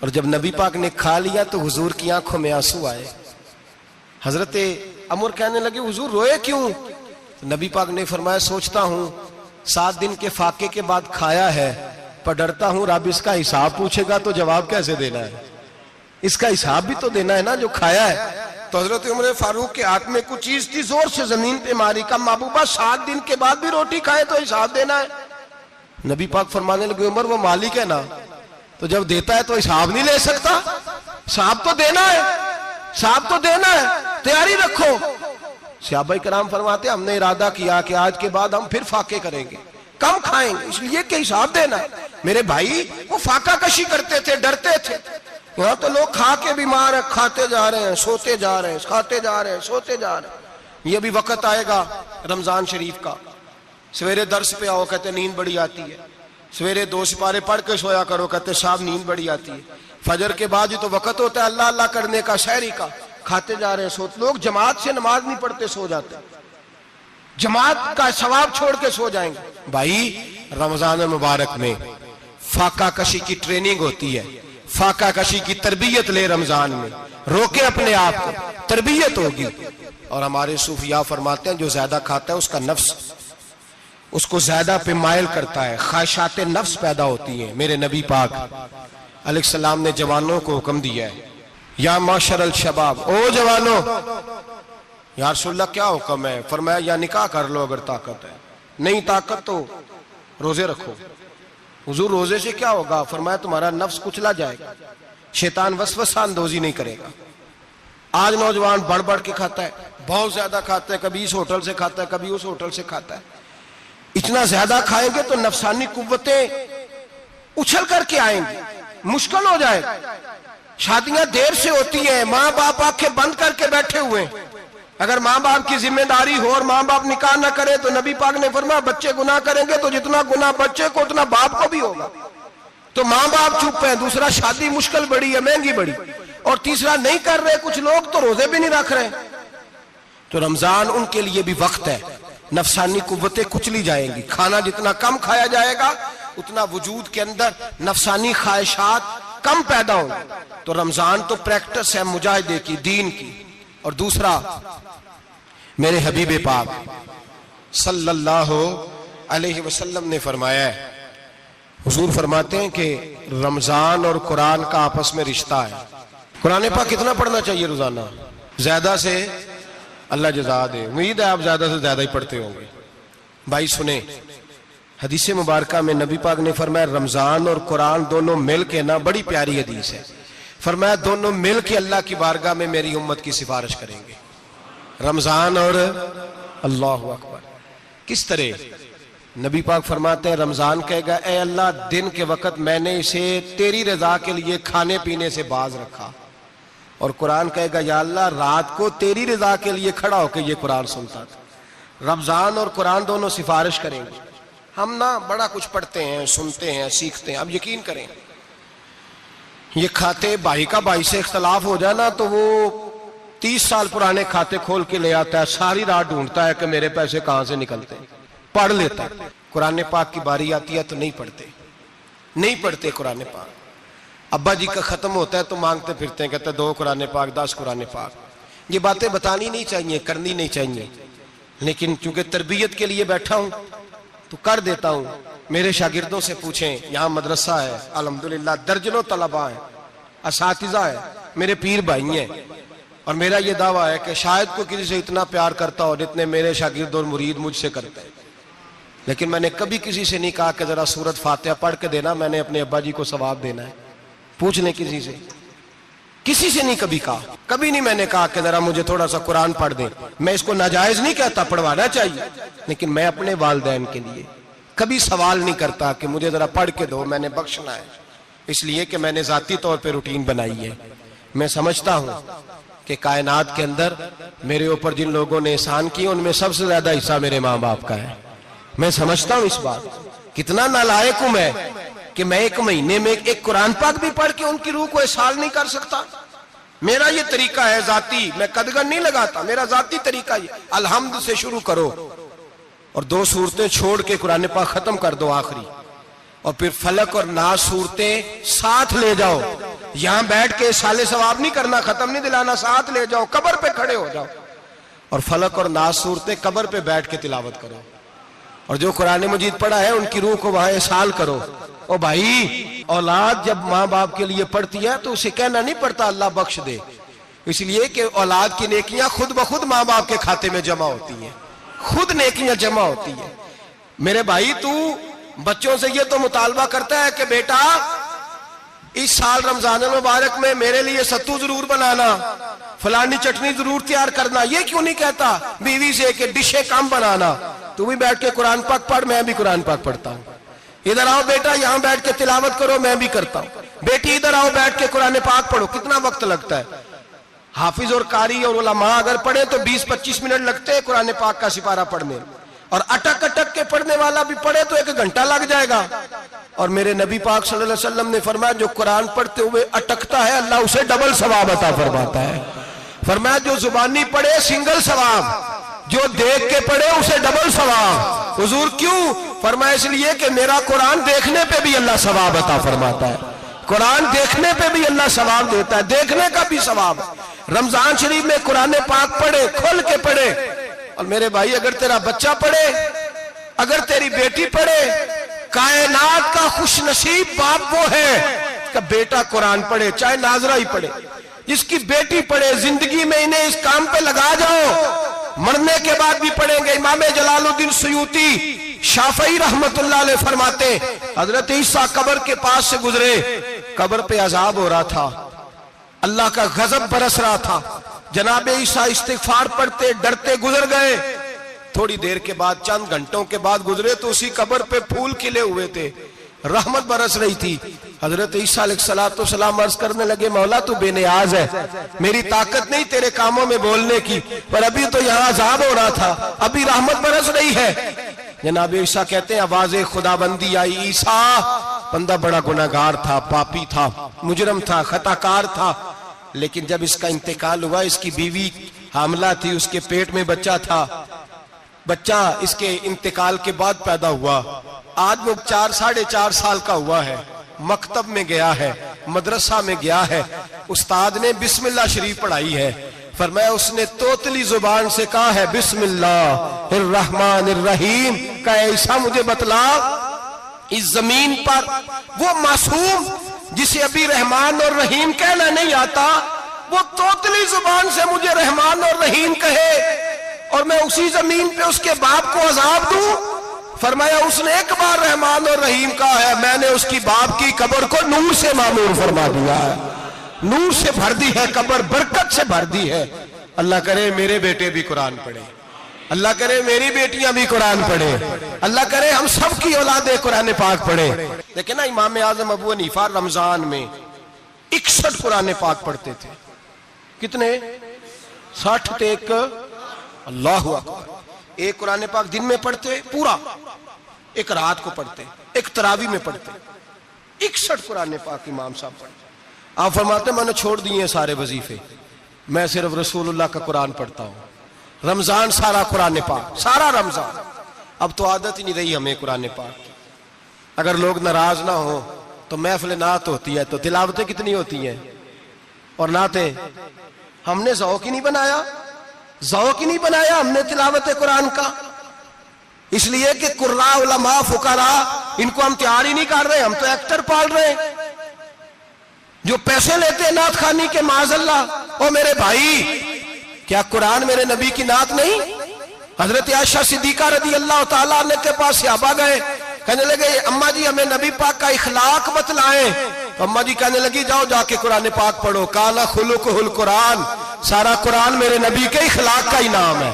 اور جب نبی پاک نے کھا لیا تو حضور کی آنکھوں میں آنسو آئے. حضرت عمر کہنے لگے حضور روئے کیوں؟ نبی پاک نے فرمایا سوچتا ہوں 7 دن کے فاقے کے بعد کھایا ہے, پر ڈرتا ہوں رب اس کا حساب پوچھے گا تو جواب کیسے دینا ہے, اس کا حساب بھی تو دینا ہے نا جو کھایا ہے. تو حضرت عمر فاروق کے ہاتھ میں کچھ چیز تھی, زور سے زمین پہ ماری, کا محبوبہ 7 دن کے بعد بھی روٹی کھائے تو حساب دینا ہے. نبی پاک فرمانے لگے عمر وہ مالک ہے نا, تو جب دیتا ہے تو حساب نہیں لے سکتا, حساب تو دینا ہے, حساب تو دینا ہے, تیاری رکھو. صحابہ کرام فرماتے ہم نے ارادہ کیا کہ آج کے بعد ہم پھر فاقے کریں گے, کم کھائیں گے, اس لیے کہ حساب دینا ہے. میرے بھائی وہ فاقہ کشی کرتے تھے, ڈرتے تھے. یہاں تو لوگ کھا کے بیمار ہیں, کھاتے جا رہے ہیں, سوتے جا رہے ہیں, کھاتے جا رہے ہیں, سوتے جا رہے ہیں. یہ بھی وقت آئے گا رمضان شریف کا, سویرے درس پہ آؤ کہتے نیند بڑی آتی ہے, سویرے 2 سپارے پڑھ کے سویا کرو کہتے صاحب نیند بڑی آتی ہے. فجر کے بعد ہی تو وقت ہوتا ہے اللہ اللہ کرنے کا, سحری کا, کھاتے جا رہے ہیں, سوتے. لوگ جماعت سے نماز نہیں پڑھتے سو جاتے, جماعت کا ثواب چھوڑ کے سو جائیں گے. بھائی رمضان مبارک میں فاقہ کشی کی ٹریننگ ہوتی ہے, فاقہ کشی کی تربیت لے, رمضان میں روکے اپنے آپ کو, تربیت ہوگی. اور ہمارے صوفیاء فرماتے ہیں جو زیادہ کھاتا ہے اس کا نفس اس کو زیادہ پہ مائل کرتا ہے, خواہشات نفس پیدا ہوتی ہیں. میرے نبی پاک علیہ السلام نے جوانوں کو حکم دیا ہے, یا معاشر الشباب, او جوانوں. یا رسول اللہ کیا حکم ہے؟ فرمایا یا نکاح کر لو اگر طاقت ہے, نہیں طاقت تو روزے رکھو. حضور روزے سے کیا ہوگا؟ فرمایا تمہارا نفس کچلا جائے گا, شیطان وسوسہ اندوزی نہیں کرے گا. آج نوجوان بڑھ بڑھ کے کھاتا ہے, بہت زیادہ کھاتا ہے, کبھی اس ہوٹل سے کھاتا ہے, کبھی اس ہوٹل سے کھاتا ہے. اتنا زیادہ کھائیں گے تو نفسانی قوتیں اچھل کر کے آئیں گی, مشکل ہو جائے. شادیاں دیر سے ہوتی ہیں, ماں باپ آنکھیں بند کر کے بیٹھے ہوئے. اگر ماں باپ کی ذمہ داری ہو اور ماں باپ نکاح نہ کرے تو نبی پاک نے فرمایا بچے گناہ کریں گے تو جتنا گناہ بچے کو اتنا باپ کو بھی ہوگا. تو ماں باپ چپ ہیں, دوسرا شادی مشکل بڑی ہے, مہنگی بڑی, اور تیسرا نہیں کر رہے کچھ لوگ تو روزے بھی نہیں رکھ رہے. تو رمضان ان کے لیے بھی وقت ہے, نفسانی قوتیں کچلی جائیں گی. کھانا جتنا کم کھایا جائے گا اتنا وجود کے اندر نفسانی خواہشات کم پیدا ہوں. تو رمضان تو پریکٹس ہے مجاہدے کی, دین کی. اور دوسرا میرے حبیب پاک صلی اللہ علیہ وسلم نے فرمایا ہے, حضور فرماتے ہیں کہ رمضان اور قرآن کا آپس میں رشتہ ہے. قرآن پاک کتنا پڑھنا چاہیے روزانہ؟ زیادہ سے اللہ جزا دے. امید ہے آپ زیادہ سے زیادہ ہی پڑھتے ہوں گے. بھائی سنیں، حدیث مبارکہ میں نبی پاک نے فرمایا رمضان اور قرآن دونوں مل کے نا، بڑی پیاری حدیث ہے، فرمایا دونوں مل کے اللہ کی بارگاہ میں میری امت کی سفارش کریں گے. رمضان اور اللہ اکبر. کس طرح؟ نبی پاک فرماتے ہیں رمضان کہے گا اے اللہ دن کے وقت میں نے اسے تیری رضا کے لیے کھانے پینے سے باز رکھا، اور قرآن کہے گا یا اللہ رات کو تیری رضا کے لیے کھڑا ہو کے یہ قرآن سنتا تھا. رمضان اور قرآن دونوں سفارش کریں گے. ہم نا بڑا کچھ پڑھتے ہیں، سنتے ہیں، سیکھتے ہیں. اب یقین کریں یہ کھاتے بھائی کا بھائی سے اختلاف ہو جائے نا تو وہ 30 سال پرانے کھاتے کھول کے لے آتا ہے، ساری رات ڈھونڈتا ہے کہ میرے پیسے کہاں سے نکلتے ہیں، پڑھ لیتا ہے. قرآن پاک کی باری آتی ہے تو نہیں پڑھتے قرآن پاک. ابا جی کا ختم ہوتا ہے تو مانگتے پھرتے ہیں، کہتے ہیں 2 قرآن پاک 10 قرآن پاک. یہ باتیں بتانی نہیں چاہیے، کرنی نہیں چاہیے، لیکن چونکہ تربیت کے لیے بیٹھا ہوں تو کر دیتا ہوں. میرے شاگردوں سے پوچھیں، یہاں مدرسہ ہے الحمدللہ، درجنوں طلباء ہیں، اساتذہ ہیں، میرے پیر بھائی ہیں، اور میرا یہ دعویٰ ہے کہ شاید کوئی کسی سے اتنا پیار کرتا ہو جتنے میرے شاگرد اور مرید مجھ سے کرتے ہیں. لیکن میں نے کبھی کسی سے نہیں کہا کہ ذرا سورت فاتحہ پڑھ کے دینا، میں نے اپنے ابا جی کو ثواب دینا ہے. پوچھ لیں کسی سے نہیں کبھی کہا، کبھی نہیں میں نے کہا کہ ذرا مجھے تھوڑا سا قرآن پڑھ دیں. میں اس کو ناجائز نہیں کہتا، پڑھوانا چاہیے، لیکن میں اپنے والدین کے لیے کبھی سوال نہیں کرتا کہ مجھے ذرا پڑھ کے دو، میں نے بخشنا ہے، اس لیے کہ میں نے ذاتی طور پہ روٹین بنائی ہے. میں سمجھتا ہوں کہ کائنات کے اندر میرے اوپر جن لوگوں نے احسان کیے ان میں سب سے زیادہ حصہ میرے ماں باپ کا ہے. میں سمجھتا ہوں اس بات، کتنا نالائق ہوں میں کہ میں 1 مہینے میں ایک قرآن پاک بھی پڑھ کے ان کی روح کو احسان نہیں کر سکتا. میرا یہ طریقہ ہے ذاتی، میں قدغن نہیں لگاتا، میرا ذاتی طریقہ یہ الحمد سے شروع کرو اور 2 سورتیں چھوڑ کے قرآن پاک ختم کر دو آخری، اور پھر فلق اور ناس صورتیں ساتھ لے جاؤ. یہاں بیٹھ کے سالے ثواب نہیں کرنا، ختم نہیں دلانا، ساتھ لے جاؤ، قبر پہ کھڑے ہو جاؤ اور فلق اور ناس صورتیں قبر پہ بیٹھ کے تلاوت کرو، اور جو قرآن مجید پڑھا ہے ان کی روح کو وہاں احسال کرو. او بھائی، اولاد جب ماں باپ کے لیے پڑھتی ہے تو اسے کہنا نہیں پڑتا اللہ بخش دے، اس لیے کہ اولاد کی نیکیاں خود بخود ماں باپ کے کھاتے میں جمع ہوتی ہیں، خود نیکیاں جمع ہوتی ہیں. میرے بھائی تو بچوں سے یہ تو مطالبہ کرتا ہے کہ بیٹا اس سال رمضان المبارک میں میرے لیے ستو ضرور بنانا، فلانی چٹنی ضرور تیار کرنا. یہ کیوں نہیں کہتا بیوی سے کہ ڈشیں کم بنانا، تو بھی بیٹھ کے قرآن پاک پڑھ، میں بھی قرآن پاک پڑھتا ہوں. ادھر آؤ بیٹا یہاں بیٹھ کے تلاوت کرو، میں بھی کرتا ہوں. بیٹی ادھر آؤ بیٹھ کے قرآن پاک پڑھو. کتنا وقت لگتا ہے؟ حافظ اور قاری اور علماء اگر پڑھے تو 20-25 منٹ لگتے ہیں قرآن پاک کا سپارہ پڑھنے، اور اٹک اٹک کے پڑھنے والا بھی پڑھے تو 1 گھنٹہ لگ جائے گا. اور میرے نبی پاک صلی اللہ علیہ وسلم نے فرمایا جو قرآن پڑھتے ہوئے اٹکتا ہے اللہ اسے ڈبل ثواب عطا فرماتا ہے. فرمایا جو زبانی پڑھے سنگل ثواب، جو دیکھ کے پڑھے اسے ڈبل ثواب. حضور کیوں؟ فرمایا اس لیے کہ میرا قرآن دیکھنے پہ بھی اللہ ثواب عطا فرماتا ہے. قرآن دیکھنے پہ بھی اللہ ثواب دیتا ہے، دیکھنے کا بھی ثواب. رمضان شریف میں قرآن پاک پڑھے، کھول کے پڑھے. اور میرے بھائی اگر تیرا بچہ پڑھے، اگر تیری بیٹی پڑھے، کائنات کا خوش نصیب باپ وہ ہے کہ بیٹا قرآن پڑھے، چاہے ناظرہ ہی پڑھے. جس کی بیٹی پڑھے، زندگی میں انہیں اس کام پہ لگا جاؤ، مرنے کے بعد بھی پڑھیں گے. امام جلال الدین سیوطی شافعی رحمت اللہ علیہ فرماتے حضرت عیسیٰ قبر کے پاس سے گزرے، قبر پہ عذاب ہو رہا تھا، اللہ کا غضب برس رہا تھا. جناب عیسیٰ استغفار پڑھتے ڈرتے گزر گئے. تھوڑی دیر کے بعد، چند گھنٹوں کے بعد گزرے تو اسی قبر پہ پھول کھلے ہوئے تھے، رحمت برس رہی تھی. حضرت عیسیٰ علیہ السلام عرض کرنے لگے مولا تو بے نیاز ہے، میری طاقت نہیں تیرے کاموں میں بولنے کی، پر ابھی تو یہاں عذاب ہو رہا تھا، ابھی رحمت برس رہی ہے. جناب عیسیٰ کہتے ہیں آواز خدا بندی آئی، عیسیٰ بندہ بڑا گناہگار تھا، پاپی تھا، مجرم تھا، خطا کار تھا، لیکن جب اس کا انتقال ہوا، اس کی بیوی حاملہ تھی، اس کے پیٹ میں بچہ تھا، بچہ اس کے انتقال کے بعد پیدا ہوا. آج وہ 4-4.5 سال کا ہوا ہے، مکتب میں گیا ہے، مدرسہ میں گیا ہے، استاد نے بسم اللہ شریف پڑھائی ہے. فرمایا اس نے توتلی زبان سے کہا ہے بسم اللہ الرحمن الرحیم. کہا عیسیٰ مجھے بتلا اس زمین پر وہ معصوم جسے ابھی رحمان اور رحیم کہنا نہیں آتا، وہ توتلی زبان سے مجھے رحمان اور رحیم کہے اور میں اسی زمین پہ اس کے باپ کو عذاب دوں؟ فرمایا اس نے ایک بار رحمان اور رحیم کہا ہے، میں نے اس کی باپ کی قبر کو نور سے معمور فرما دیا ہے، نور سے بھر دی ہے قبر، برکت سے بھر دی ہے۔ اللہ کرے میرے بیٹے بھی قرآن پڑھے، اللہ کرے میری بیٹیاں بھی قرآن پڑھے، اللہ کرے ہم سب کی اولادیں قرآن پاک پڑھے۔ لیکن نا امام اعظم ابو حنیفہ رمضان میں 61 قرآن پاک پڑھتے تھے۔ کتنے؟ 60 تے ایک، اللہ اکبر۔ ایک قرآن پاک دن میں پڑھتے پورا، ایک رات کو پڑھتے، ایک تراویح میں پڑھتے۔ 61 قرآن پاک امام صاحب پڑھتے۔ آپ فرماتے میں نے چھوڑ دیے سارے وظیفے، میں صرف رسول اللہ کا قرآن پڑھتا ہوں۔ رمضان سارا قرآن پاک، سارا رمضان۔ اب تو عادت ہی نہیں رہی ہمیں قرآن پاک کی۔ اگر لوگ ناراض نہ ہوں تو محفل نعت ہوتی ہے تو تلاوتیں کتنی ہوتی ہیں، اور نعتیں ہم نے ذوق ہی نہیں بنایا، ذوق ہی نہیں بنایا ہم نے تلاوت قرآن کا، اس لیے کہ قراء علماء فقراء ان کو ہم تیار ہی نہیں کر رہے، ہم تو ایکٹر پال رہے ہیں جو پیسے لیتے ہیں نعت خوانی کے، معاذ اللہ۔ او میرے بھائی، کیا قرآن میرے نبی کی نعت نہیں؟ حضرت عائشہ صدیقہ رضی اللہ تعالیٰ عنہ کے پاس صحابہ گئے، کہنے لگے اماں جی ہمیں نبی پاک کا اخلاق بتلائیں، تو اماں جی کہنے لگی جاؤ جا کے قرآن پاک پڑھو، کالا خلقہ القرآن، سارا قرآن میرے نبی کے اخلاق کا ہی نام ہے،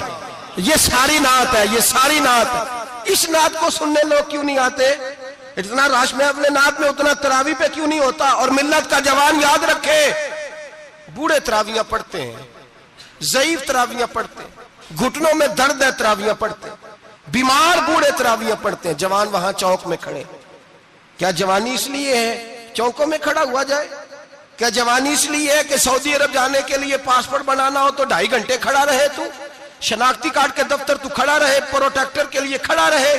یہ ساری نعت ہے، یہ ساری نعت ہے۔ اس نعت کو سننے لوگ کیوں نہیں آتے؟ اتنا راش میں اپنے نعت میں اتنا تراویح پہ کیوں نہیں ہوتا؟ اور ملت کا جوان یاد رکھے، بوڑھے تراویحاں پڑھتے ہیں، ضعیف تراویحاں پڑھتے ہیں، گھٹنوں میں درد ہے تراویحاں پڑھتے ہیں، بیمار بوڑھے تراویحاں پڑھتے ہیں، جوان وہاں چوک میں کھڑے۔ کیا جوانی اس لیے ہے چوکوں میں کھڑا ہوا جائے؟ کیا جوانی اس لیے ہے کہ سعودی عرب جانے کے لیے پاسپورٹ بنانا ہو تو 2.5 گھنٹے کھڑا رہے تو؟ شناختی کارڈ کے دفتر تو کھڑا رہے، پروٹیکٹر کے لیے کھڑا رہے،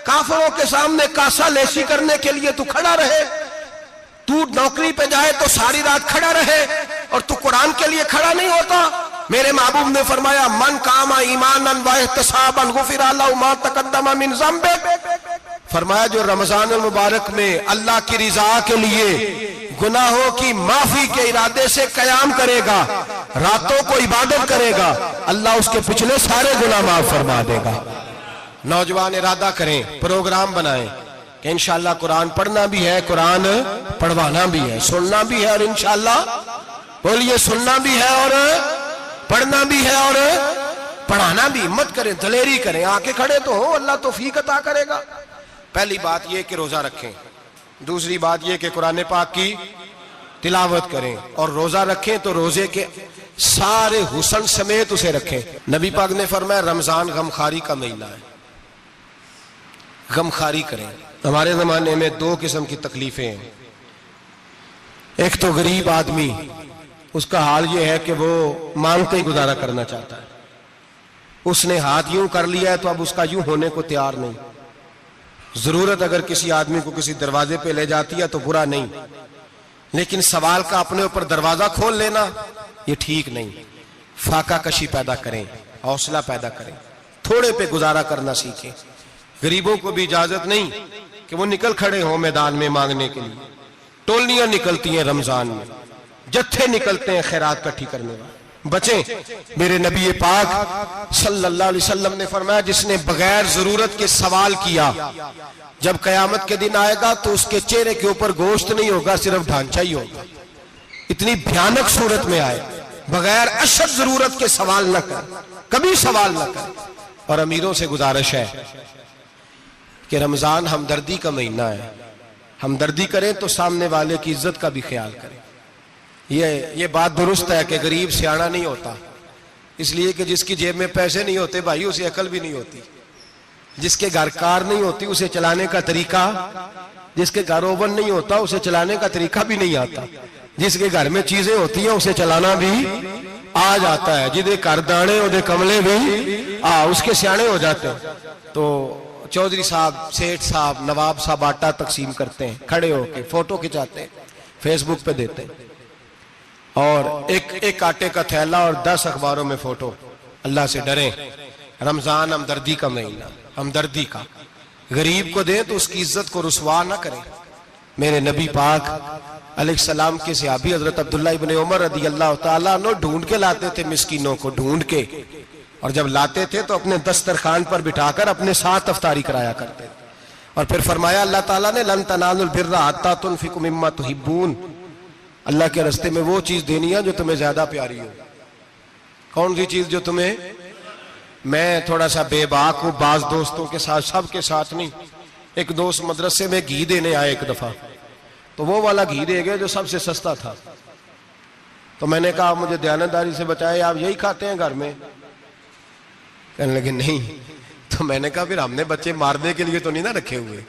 کافروں کے سامنے کاسا لیسی کرنے کے لیے تو کھڑا رہے، تو نوکری پہ جائے تو ساری رات کھڑا رہے، اور تو قرآن کے لیے کھڑا نہیں ہوتا؟ میرے محبوب نے فرمایا من قام ایمانا واحتسابا غفر له ما تقدم من ذنبه، فرمایا جو رمضان المبارک میں اللہ کی رضا کے لیے گناہوں کی معافی کے ارادے سے قیام کرے گا، راتوں کو عبادت کرے گا، اللہ اس کے پچھلے سارے گناہ معاف فرما دے گا۔ نوجوان ارادہ کریں، پروگرام بنائیں کہ انشاءاللہ قرآن پڑھنا بھی ہے، قرآن پڑھوانا بھی ہے، سننا بھی ہے، اور انشاءاللہ بولیے سننا بھی ہے اور پڑھنا بھی ہے اور پڑھانا بھی۔ ہمت کریں، دلیری کریں، آکے کھڑے تو ہو، اللہ توفیق عطا کرے گا۔ پہلی بات یہ کہ روزہ رکھیں، دوسری بات یہ کہ قرآن پاک کی تلاوت کریں، اور روزہ رکھیں تو روزے کے سارے حسن سمیت اسے رکھیں۔ نبی پاک نے فرمایا رمضان غمخواری کا مہینہ ہے، غمخواری کریں۔ ہمارے زمانے میں 2 قسم کی تکلیفیں ہیں، ایک تو غریب آدمی، اس کا حال یہ ہے کہ وہ مانگتے ہی گزارا کرنا چاہتا ہے، اس نے ہاتھ یوں کر لیا ہے تو اب اس کا یوں ہونے کو تیار نہیں۔ ضرورت اگر کسی آدمی کو کسی دروازے پہ لے جاتی ہے تو برا نہیں، لیکن سوال کا اپنے اوپر دروازہ کھول لینا یہ ٹھیک نہیں۔ فاقہ کشی پیدا کریں، حوصلہ پیدا کریں، تھوڑے پہ گزارا کرنا سیکھیں۔ غریبوں کو بھی اجازت نہیں کہ وہ نکل کھڑے ہوں میدان میں مانگنے کے لیے، ٹولنیاں نکلتی ہیں رمضان میں، جتھے نکلتے ہیں خیرات کٹھی کرنے والے، بچیں۔ میرے نبی پاک صلی اللہ علیہ وسلم نے فرمایا جس نے بغیر ضرورت کے سوال کیا، جب قیامت کے دن آئے گا تو اس کے چہرے کے اوپر گوشت نہیں ہوگا، صرف ڈھانچہ ہی ہوگا۔ اتنی بھیانک صورت میں آئے، بغیر اشد ضرورت کے سوال نہ کر، کبھی سوال نہ کر۔ اور امیروں سے گزارش ہے کہ رمضان ہمدردی کا مہینہ ہے، ہمدردی کریں تو سامنے والے کی عزت کا بھی خیال کریں۔ یہ بات درست ہے کہ غریب سیاڑا نہیں ہوتا، اس لیے کہ جس کی جیب میں پیسے نہیں ہوتے بھائی اسے عقل بھی نہیں ہوتی، جس کے گھر کار نہیں ہوتی اسے چلانے کا طریقہ، جس کے گھر اوون نہیں ہوتا اسے چلانے کا طریقہ بھی نہیں آتا، جس کے گھر میں چیزیں ہوتی ہیں اسے چلانا بھی آ جاتا ہے، جدے گھر دانے اودے کملے بھی اس کے سیانے ہو جاتے ہیں۔ تو چودھری صاحب، سیٹھ صاحب، نواب صاحب آٹا تقسیم کرتے ہیں، کھڑے ہو کے فوٹو کھچاتے ہیں، فیس بک پہ دیتے ہیں، اور ایک آٹے کا تھیلا اور 10 اخباروں میں فوٹو۔ اللہ سے ڈریں، رمضان ہمدردی کا مہینہ، ہمدردی کا۔ غریب کو دیں تو اس کی عزت کو رسوا نہ کریں، میرے نبی پاک علیہ السلام کے صحابی حضرت عبداللہ ابن عمر رضی اللہ تعالیٰ عنہ ڈھونڈ کے لاتے تھے مسکینوں کو، ڈھونڈ کے، اور جب لاتے تھے تو اپنے دسترخوان پر بٹھا کر اپنے ساتھ افطاری کرایا کرتے تھے. اور پھر فرمایا اللہ تعالیٰ نے لن تنالوا البر حتی تنفقوا مما تحبون، اللہ کے راستے میں وہ چیز دینی ہے جو تمہیں زیادہ پیاری ہو. کون سی چیز جو تمہیں؟ میں تھوڑا سا بے باک ہوں، بعض دوستوں کے ساتھ، سب کے ساتھ نہیں. ایک دوست مدرسے میں گھی دینے آئے ایک دفعہ، تو وہ والا گھی دے گئے جو سب سے سستا تھا. تو میں نے کہا مجھے دیانتداری سے بچائے، آپ یہی کھاتے ہیں گھر میں؟ کہنے لگے نہیں. تو میں نے کہا پھر ہم نے بچے مارنے کے لیے تو نہیں نہ رکھے ہوئے،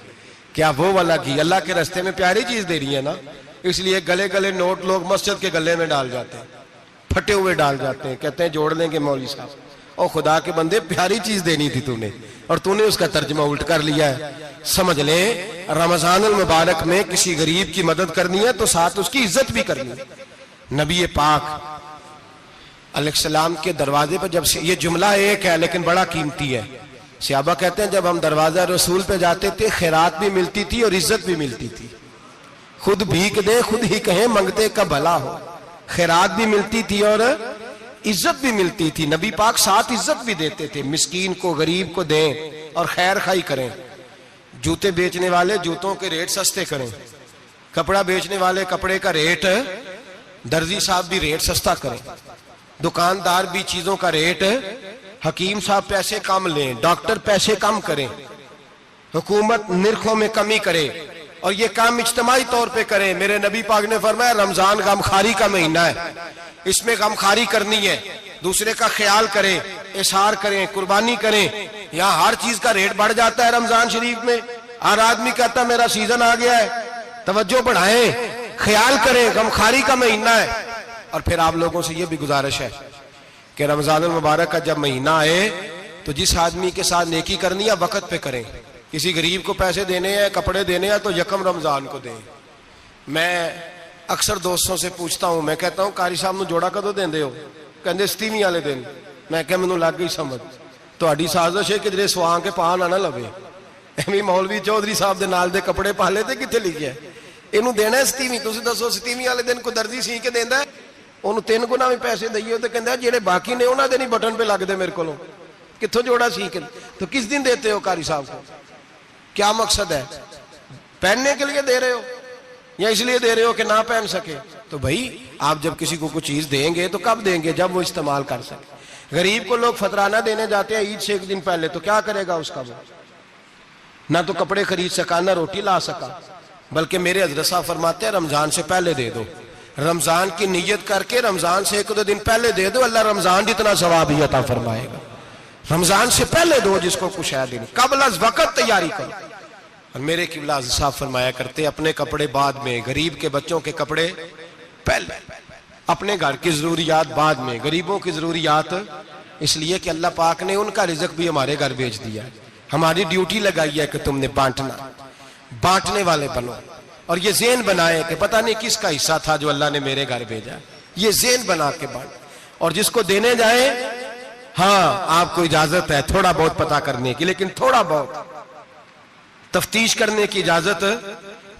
کیا وہ والا گھی اللہ کے راستے میں پیاری چیز دے رہی ہے نا، اس لیے گلے گلے نوٹ لوگ مسجد کے گلے میں ڈال جاتے ہیں، پھٹے ہوئے ڈال جاتے ہیں، کہتے ہیں جوڑ لیں گے مولوی صاحب. اور خدا کے بندے پیاری چیز دینی تھی تو نے، اور تو نے اس کا ترجمہ الٹ کر لیا ہے. سمجھ لیں رمضان المبارک میں کسی غریب کی مدد کرنی ہے تو ساتھ اس کی عزت بھی کرنی ہے. نبی پاک علیہ السلام کے دروازے پر جب سے، یہ جملہ ایک ہے لیکن بڑا قیمتی ہے، صحابہ کہتے ہیں جب ہم دروازہ رسول پہ جاتے تھے خیرات بھی ملتی تھی اور عزت بھی ملتی تھی. خود بھیک دے خود ہی کہیں منگتے کا بھلا ہو، خیرات بھی ملتی تھی اور عزت بھی ملتی تھی. نبی پاک ساتھ عزت بھی دیتے تھے، مسکین کو غریب کو دیں اور خیر خائی کریں. جوتے بیچنے والے جوتوں کے ریٹ سستے کریں، کپڑا بیچنے والے کپڑے کا ریٹ، درزی صاحب بھی ریٹ سستا کریں، دکاندار بھی چیزوں کا ریٹ، حکیم صاحب پیسے کم لیں، ڈاکٹر پیسے کم کریں، حکومت نرخوں میں کمی کرے، اور یہ کام اجتماعی طور پہ کریں. میرے نبی پاک نے فرمایا رمضان غمخواری کا مہینہ ہے، اس میں غمخواری کرنی ہے، دوسرے کا خیال کریں، اظہار کریں، قربانی کریں. یہاں ہر چیز کا ریٹ بڑھ جاتا ہے رمضان شریف میں، ہر آدمی کہتا ہے میرا سیزن آ گیا ہے. توجہ بڑھائیں، خیال کریں، غمخواری کا مہینہ ہے. اور پھر آپ لوگوں سے یہ بھی گزارش ہے کہ رمضان المبارک کا جب مہینہ آئے تو جس آدمی کے ساتھ نیکی کرنی ہے وقت پہ کریں. کسی غریب کو پیسے دینے ہیں، کپڑے دینے ہیں تو یکم رمضان کو دیں. میں اکثر دوستوں سے پوچھتا ہوں، میں کہتا ہوں قاری صاحب نو جوڑا کدو دیندے ہو؟ کہندے 27ویں والے دن. میں کہا مینوں لگ گئی سمجھ، تہاڈی سازش ہے کہ جڑے سواں کے پاہ نہ لوے. ایویں مولوی چودھری صاحب دے نال دے کپڑے پا لے تے کتے لکھیا ہے اینوں دینا ہے 27ویں. تسی دسو 27ویں والے دن کو درزی سی کے دیندا ہے، اونوں 3 گنا بھی پیسے دئیے تے کہندا جڑے باقی نے انہاں دے نہیں بٹن پہ لگ دے میرے کولوں، کتھوں جوڑا سی کے. تو کس دن دیتے ہو قاری صاحب کو؟ کیا مقصد ہے؟ پہننے کے لیے دے رہے ہو یا اس لیے دے رہے ہو کہ نہ پہن سکے؟ تو بھائی آپ جب کسی کو کچھ چیز دیں گے تو کب دیں گے؟ جب وہ استعمال کر سکے. غریب کو لوگ فطرانہ دینے جاتے ہیں عید سے 1 دن پہلے، تو کیا کرے گا اس کا؟ وہ نہ تو کپڑے خرید سکا نہ روٹی لا سکا. بلکہ میرے حضرت صاحب فرماتے ہیں رمضان سے پہلے دے دو، رمضان کی نیت کر کے رمضان سے 1-2 دن پہلے دے دو، اللہ رمضان جتنا ثواب ہی عطا فرمائے گا. رمضان سے پہلے دو جس کو کچھ ہے دینی، قبل از وقت تیاری کرو. اور میرے قبلہ حضرت صاحب فرمایا کرتے اپنے کپڑے بعد میں، غریب کے بچوں کے کپڑے پہلے، اپنے گھر کی ضروریات بعد میں، غریبوں کی ضروریات. اس لیے کہ اللہ پاک نے ان کا رزق بھی ہمارے گھر بھیج دیا. ہماری ڈیوٹی لگائی ہے کہ تم نے بانٹنا، بانٹنے والے بنو. اور یہ ذہن بنائے کہ پتہ نہیں کس کا حصہ تھا جو اللہ نے میرے گھر بھیجا، یہ ذہن بنا کے بانٹ. اور جس کو دینے جائیں، ہاں آپ کو اجازت ہے تھوڑا بہت پتہ کرنے کی، لیکن تھوڑا بہت تفتیش کرنے کی اجازت،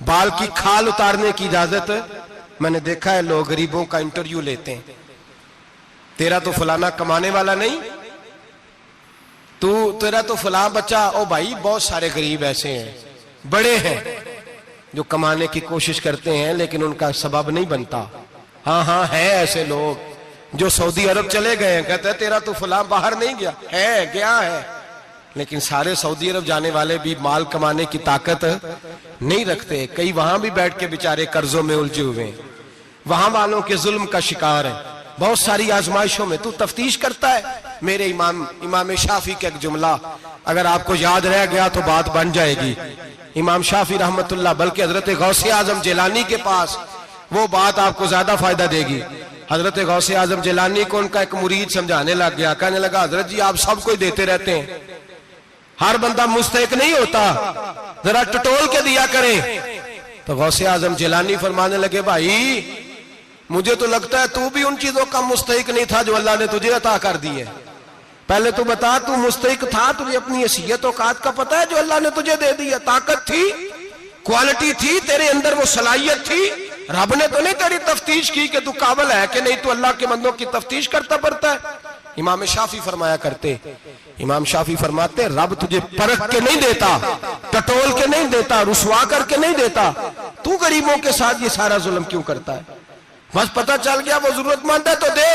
بال کی کھال اتارنے کی اجازت. میں نے دیکھا ہے لوگ غریبوں کا انٹرویو لیتے ہیں، تیرا تو فلانا کمانے والا نہیں، تیرا تو فلاں بچہ. او بھائی بہت سارے غریب ایسے ہیں، بڑے ہیں جو کمانے کی کوشش کرتے ہیں لیکن ان کا سبب نہیں بنتا. ہاں ہے ایسے لوگ جو سعودی عرب چلے گئے ہیں، کہتے ہیں تیرا تو فلاں باہر نہیں گیا، ہے گیا ہے، لیکن سارے سعودی عرب جانے والے بھی مال کمانے کی طاقت نہیں رکھتے. کئی وہاں بھی بیٹھ کے بیچارے قرضوں میں الجھے ہوئے ہیں، وہاں والوں کے ظلم کا شکار ہیں، بہت ساری آزمائشوں میں. تو تفتیش کرتا ہے. میرے امام شافعی کا ایک جملہ اگر آپ کو یاد رہ گیا تو بات بن جائے گی. امام شافعی رحمت اللہ، بلکہ حضرت غوث اعظم جیلانی کے پاس وہ بات آپ کو زیادہ فائدہ دے گی. حضرت غوث اعظم جیلانی کو ان کا ایک مرید سمجھانے لگ گیا، کہنے لگا حضرت جی آپ سب کو ہی دیتے رہتے ہیں، ہر بندہ مستحق نہیں ہوتا، ذرا ٹٹول کے دیا کریں. تو غوث اعظم جیلانی فرمانے لگے بھائی مجھے تو لگتا ہے تو بھی ان چیزوں کا مستحق نہیں تھا جو اللہ نے تجھے عطا کر دی ہے. پہلے تو بتا تو مستحق تھا، تجھے اپنی حیثیت اوقات کا پتہ ہے جو اللہ نے تجھے دے دی ہے؟ طاقت تھی، کوالٹی تھی تیرے اندر، وہ صلاحیت تھی، رب نے تو نہیں تیری تفتیش کی کہ تو قابل ہے کہ نہیں، تو اللہ کے بندوں کی تفتیش کرتا پڑتا ہے۔ امام شافعی فرمایا کرتے، امام شافعی فرماتے رب تجھے پرکھ کے نہیں دیتا، ٹٹول کے نہیں دیتا، رسوا کر کے نہیں دیتا، تو غریبوں کے ساتھ یہ سارا ظلم کیوں کرتا ہے؟ بس پتہ چل گیا وہ ضرورت مند ہے تو دے،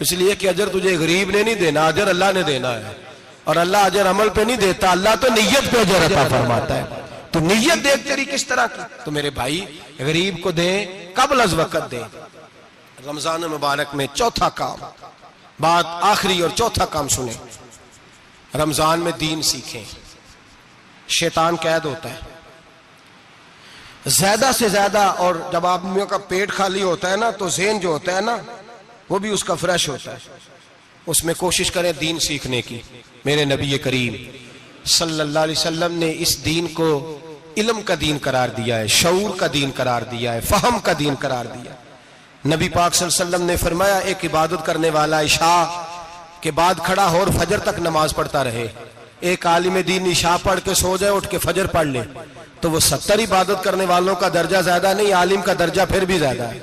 اس لیے کہ اجر تجھے غریب نے نہیں دینا، اجر اللہ نے دینا ہے، اور اللہ اجر عمل پہ نہیں دیتا، اللہ تو نیت پہ اجر عطا فرماتا ہے۔ تو نیت دیکھ تیری کس طرح کی، تو میرے بھائی غریب کو دیں قبل از وقت دیں۔ رمضان مبارک میں چوتھا کام، بات آخری اور چوتھا کام سنیں، رمضان میں دین سیکھیں۔ شیطان قید ہوتا ہے زیادہ سے زیادہ، اور جب آدمیوں کا پیٹ خالی ہوتا ہے نا تو ذہن جو ہوتا ہے نا وہ بھی اس کا فریش ہوتا ہے، اس میں کوشش کریں دین سیکھنے کی۔ میرے نبی کریم صلی اللہ علیہ وسلم نے اس دین کو علم کا دین قرار دیا ہے، شعور کا دین قرار دیا ہے، فہم کا دین قرار دیا ہے۔ نبی پاک صلی اللہ علیہ وسلم نے فرمایا ایک عبادت کرنے والا عشاء کے بعد کھڑا ہو اور فجر تک نماز پڑھتا رہے، ایک عالم دین عشاء پڑھ کے سو جائے اٹھ کے فجر پڑھ لے تو وہ 70 عبادت کرنے والوں کا درجہ زیادہ نہیں، عالم کا درجہ پھر بھی زیادہ ہے،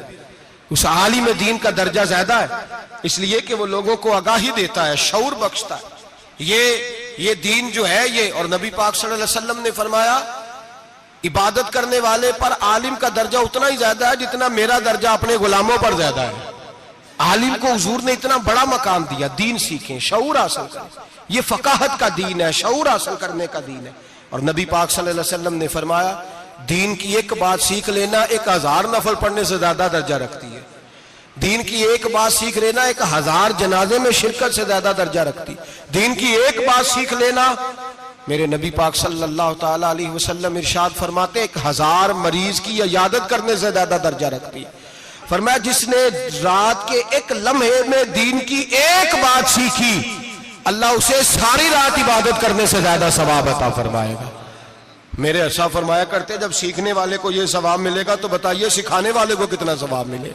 اس عالم دین کا درجہ زیادہ ہے، اس لیے کہ وہ لوگوں کو آگاہی دیتا ہے، شعور بخشتا ہے۔ یہ دین جو ہے یہ، اور نبی پاک صلی اللہ علیہ وسلم نے فرمایا عبادت کرنے والے پر عالم کا درجہ اتنا ہی زیادہ ہے جتنا میرا درجہ اپنے غلاموں پر زیادہ ہے۔ عالم کو حضور نے اتنا بڑا مقام دیا۔ دین سیکھیں، شعور حاصل کریں، یہ فقاہت کا دین ہے، شعور حاصل کرنے کا دین ہے۔ اور نبی پاک صلی اللہ علیہ وسلم نے فرمایا دین کی ایک بات سیکھ لینا 1000 نفل پڑھنے سے زیادہ درجہ رکھتی ہے، دین کی ایک بات سیکھ لینا 1000 جنازے میں شرکت سے زیادہ درجہ رکھتی، دین کی ایک بات سیکھ لینا، میرے نبی پاک صلی اللہ تعالی علیہ وسلم ارشاد فرماتے 1000 مریض کی عیادت کرنے سے زیادہ درجہ رکھتی۔ فرمایا جس نے رات کے ایک لمحے میں دین کی ایک بات سیکھی اللہ اسے ساری رات عبادت کرنے سے زیادہ ثواب عطا فرمائے گا۔ میرے ارشاد فرمایا کرتے جب سیکھنے والے کو یہ ثواب ملے گا تو بتائیے سکھانے والے کو کتنا ثواب ملے،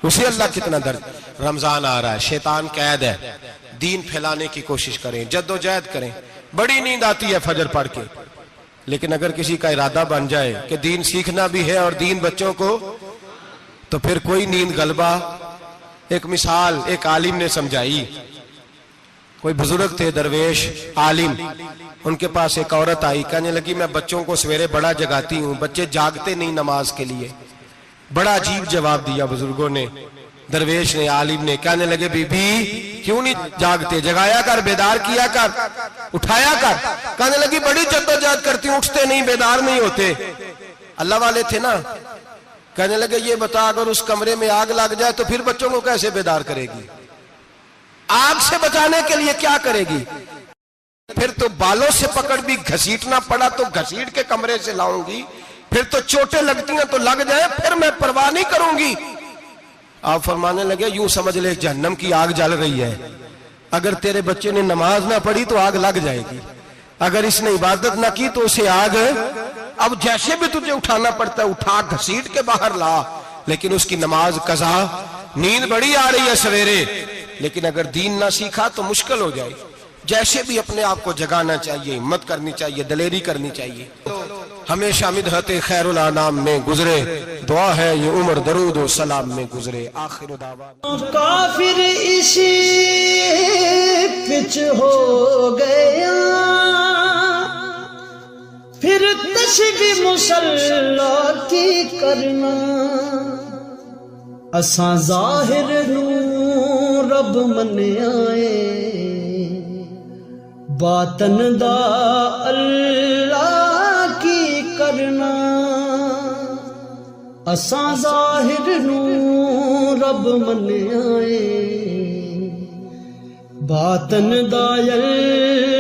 اسے اللہ کتنا درجہ۔ رمضان آ رہا ہے، شیطان قید ہے، دین پھیلانے کی کوشش کریں، جد و جہد کریں۔ بڑی نیند آتی ہے فجر پڑھ کے، لیکن اگر کسی کا ارادہ بن جائے کہ دین سیکھنا بھی ہے اور دین بچوں کو، تو پھر کوئی نیند غلبہ۔ ایک مثال ایک عالم نے سمجھائی، کوئی بزرگ تھے درویش عالم، ان کے پاس ایک عورت آئی، کہنے لگی میں بچوں کو سویرے بڑا جگاتی ہوں، بچے جاگتے نہیں نماز کے لیے۔ بڑا عجیب جواب دیا بزرگوں نے، درویش نے، عالم نے، کہنے لگے بی بی کیوں نہیں جاگتے، جگایا کر، بیدار کیا کر، اٹھایا کر۔ کہنے لگی بڑی جدوجہد کرتی ہوں، اٹھتے نہیں، بیدار نہیں ہوتے۔ اللہ والے تھے نا۔ کہنے لگے یہ بتا اگر اس کمرے میں آگ لگ جائے تو پھر بچوں کو کیسے بیدار کرے گی، آگ سے بچانے کے لیے کیا کرے گی؟ پھر تو بالوں سے پکڑ بھی گھسیٹنا پڑا تو گھسیٹ کے کمرے سے لاؤں گی، پھر تو چوٹیں لگتی ہیں تو لگ جائیں، پھر میں پرواہ نہیں کروں گی۔ آپ فرمانے لگے یوں سمجھ لے جہنم کی آگ جل رہی ہے، اگر تیرے بچے نے نماز نہ پڑھی تو آگ لگ جائے گی، اگر اس نے عبادت نہ کی تو اسے آگ، اب جیسے بھی تجھے اٹھانا پڑتا ہے اٹھا گھسیٹ کے باہر لا، لیکن اس کی نماز قضا۔ نیند بڑی آ رہی ہے سویرے، لیکن اگر دین نہ سیکھا تو مشکل ہو جائے۔ جیسے بھی اپنے آپ کو جگانا چاہیے، ہمت کرنی چاہیے، دلیری کرنی چاہیے۔ ہمیشہ مدحت خیر الانام میں گزرے، دعا ہے یہ عمر درود و سلام میں گزرے۔ آخر دعوانا کافر اسی پچ ہو گیا، پھر تشبیہ مصلی کی کرنا، اساں ظاہر نو رب منیائے، باطن دا اللہ کی کرنا، اساں ظاہر نو رب منیائے، باطن دا اللہ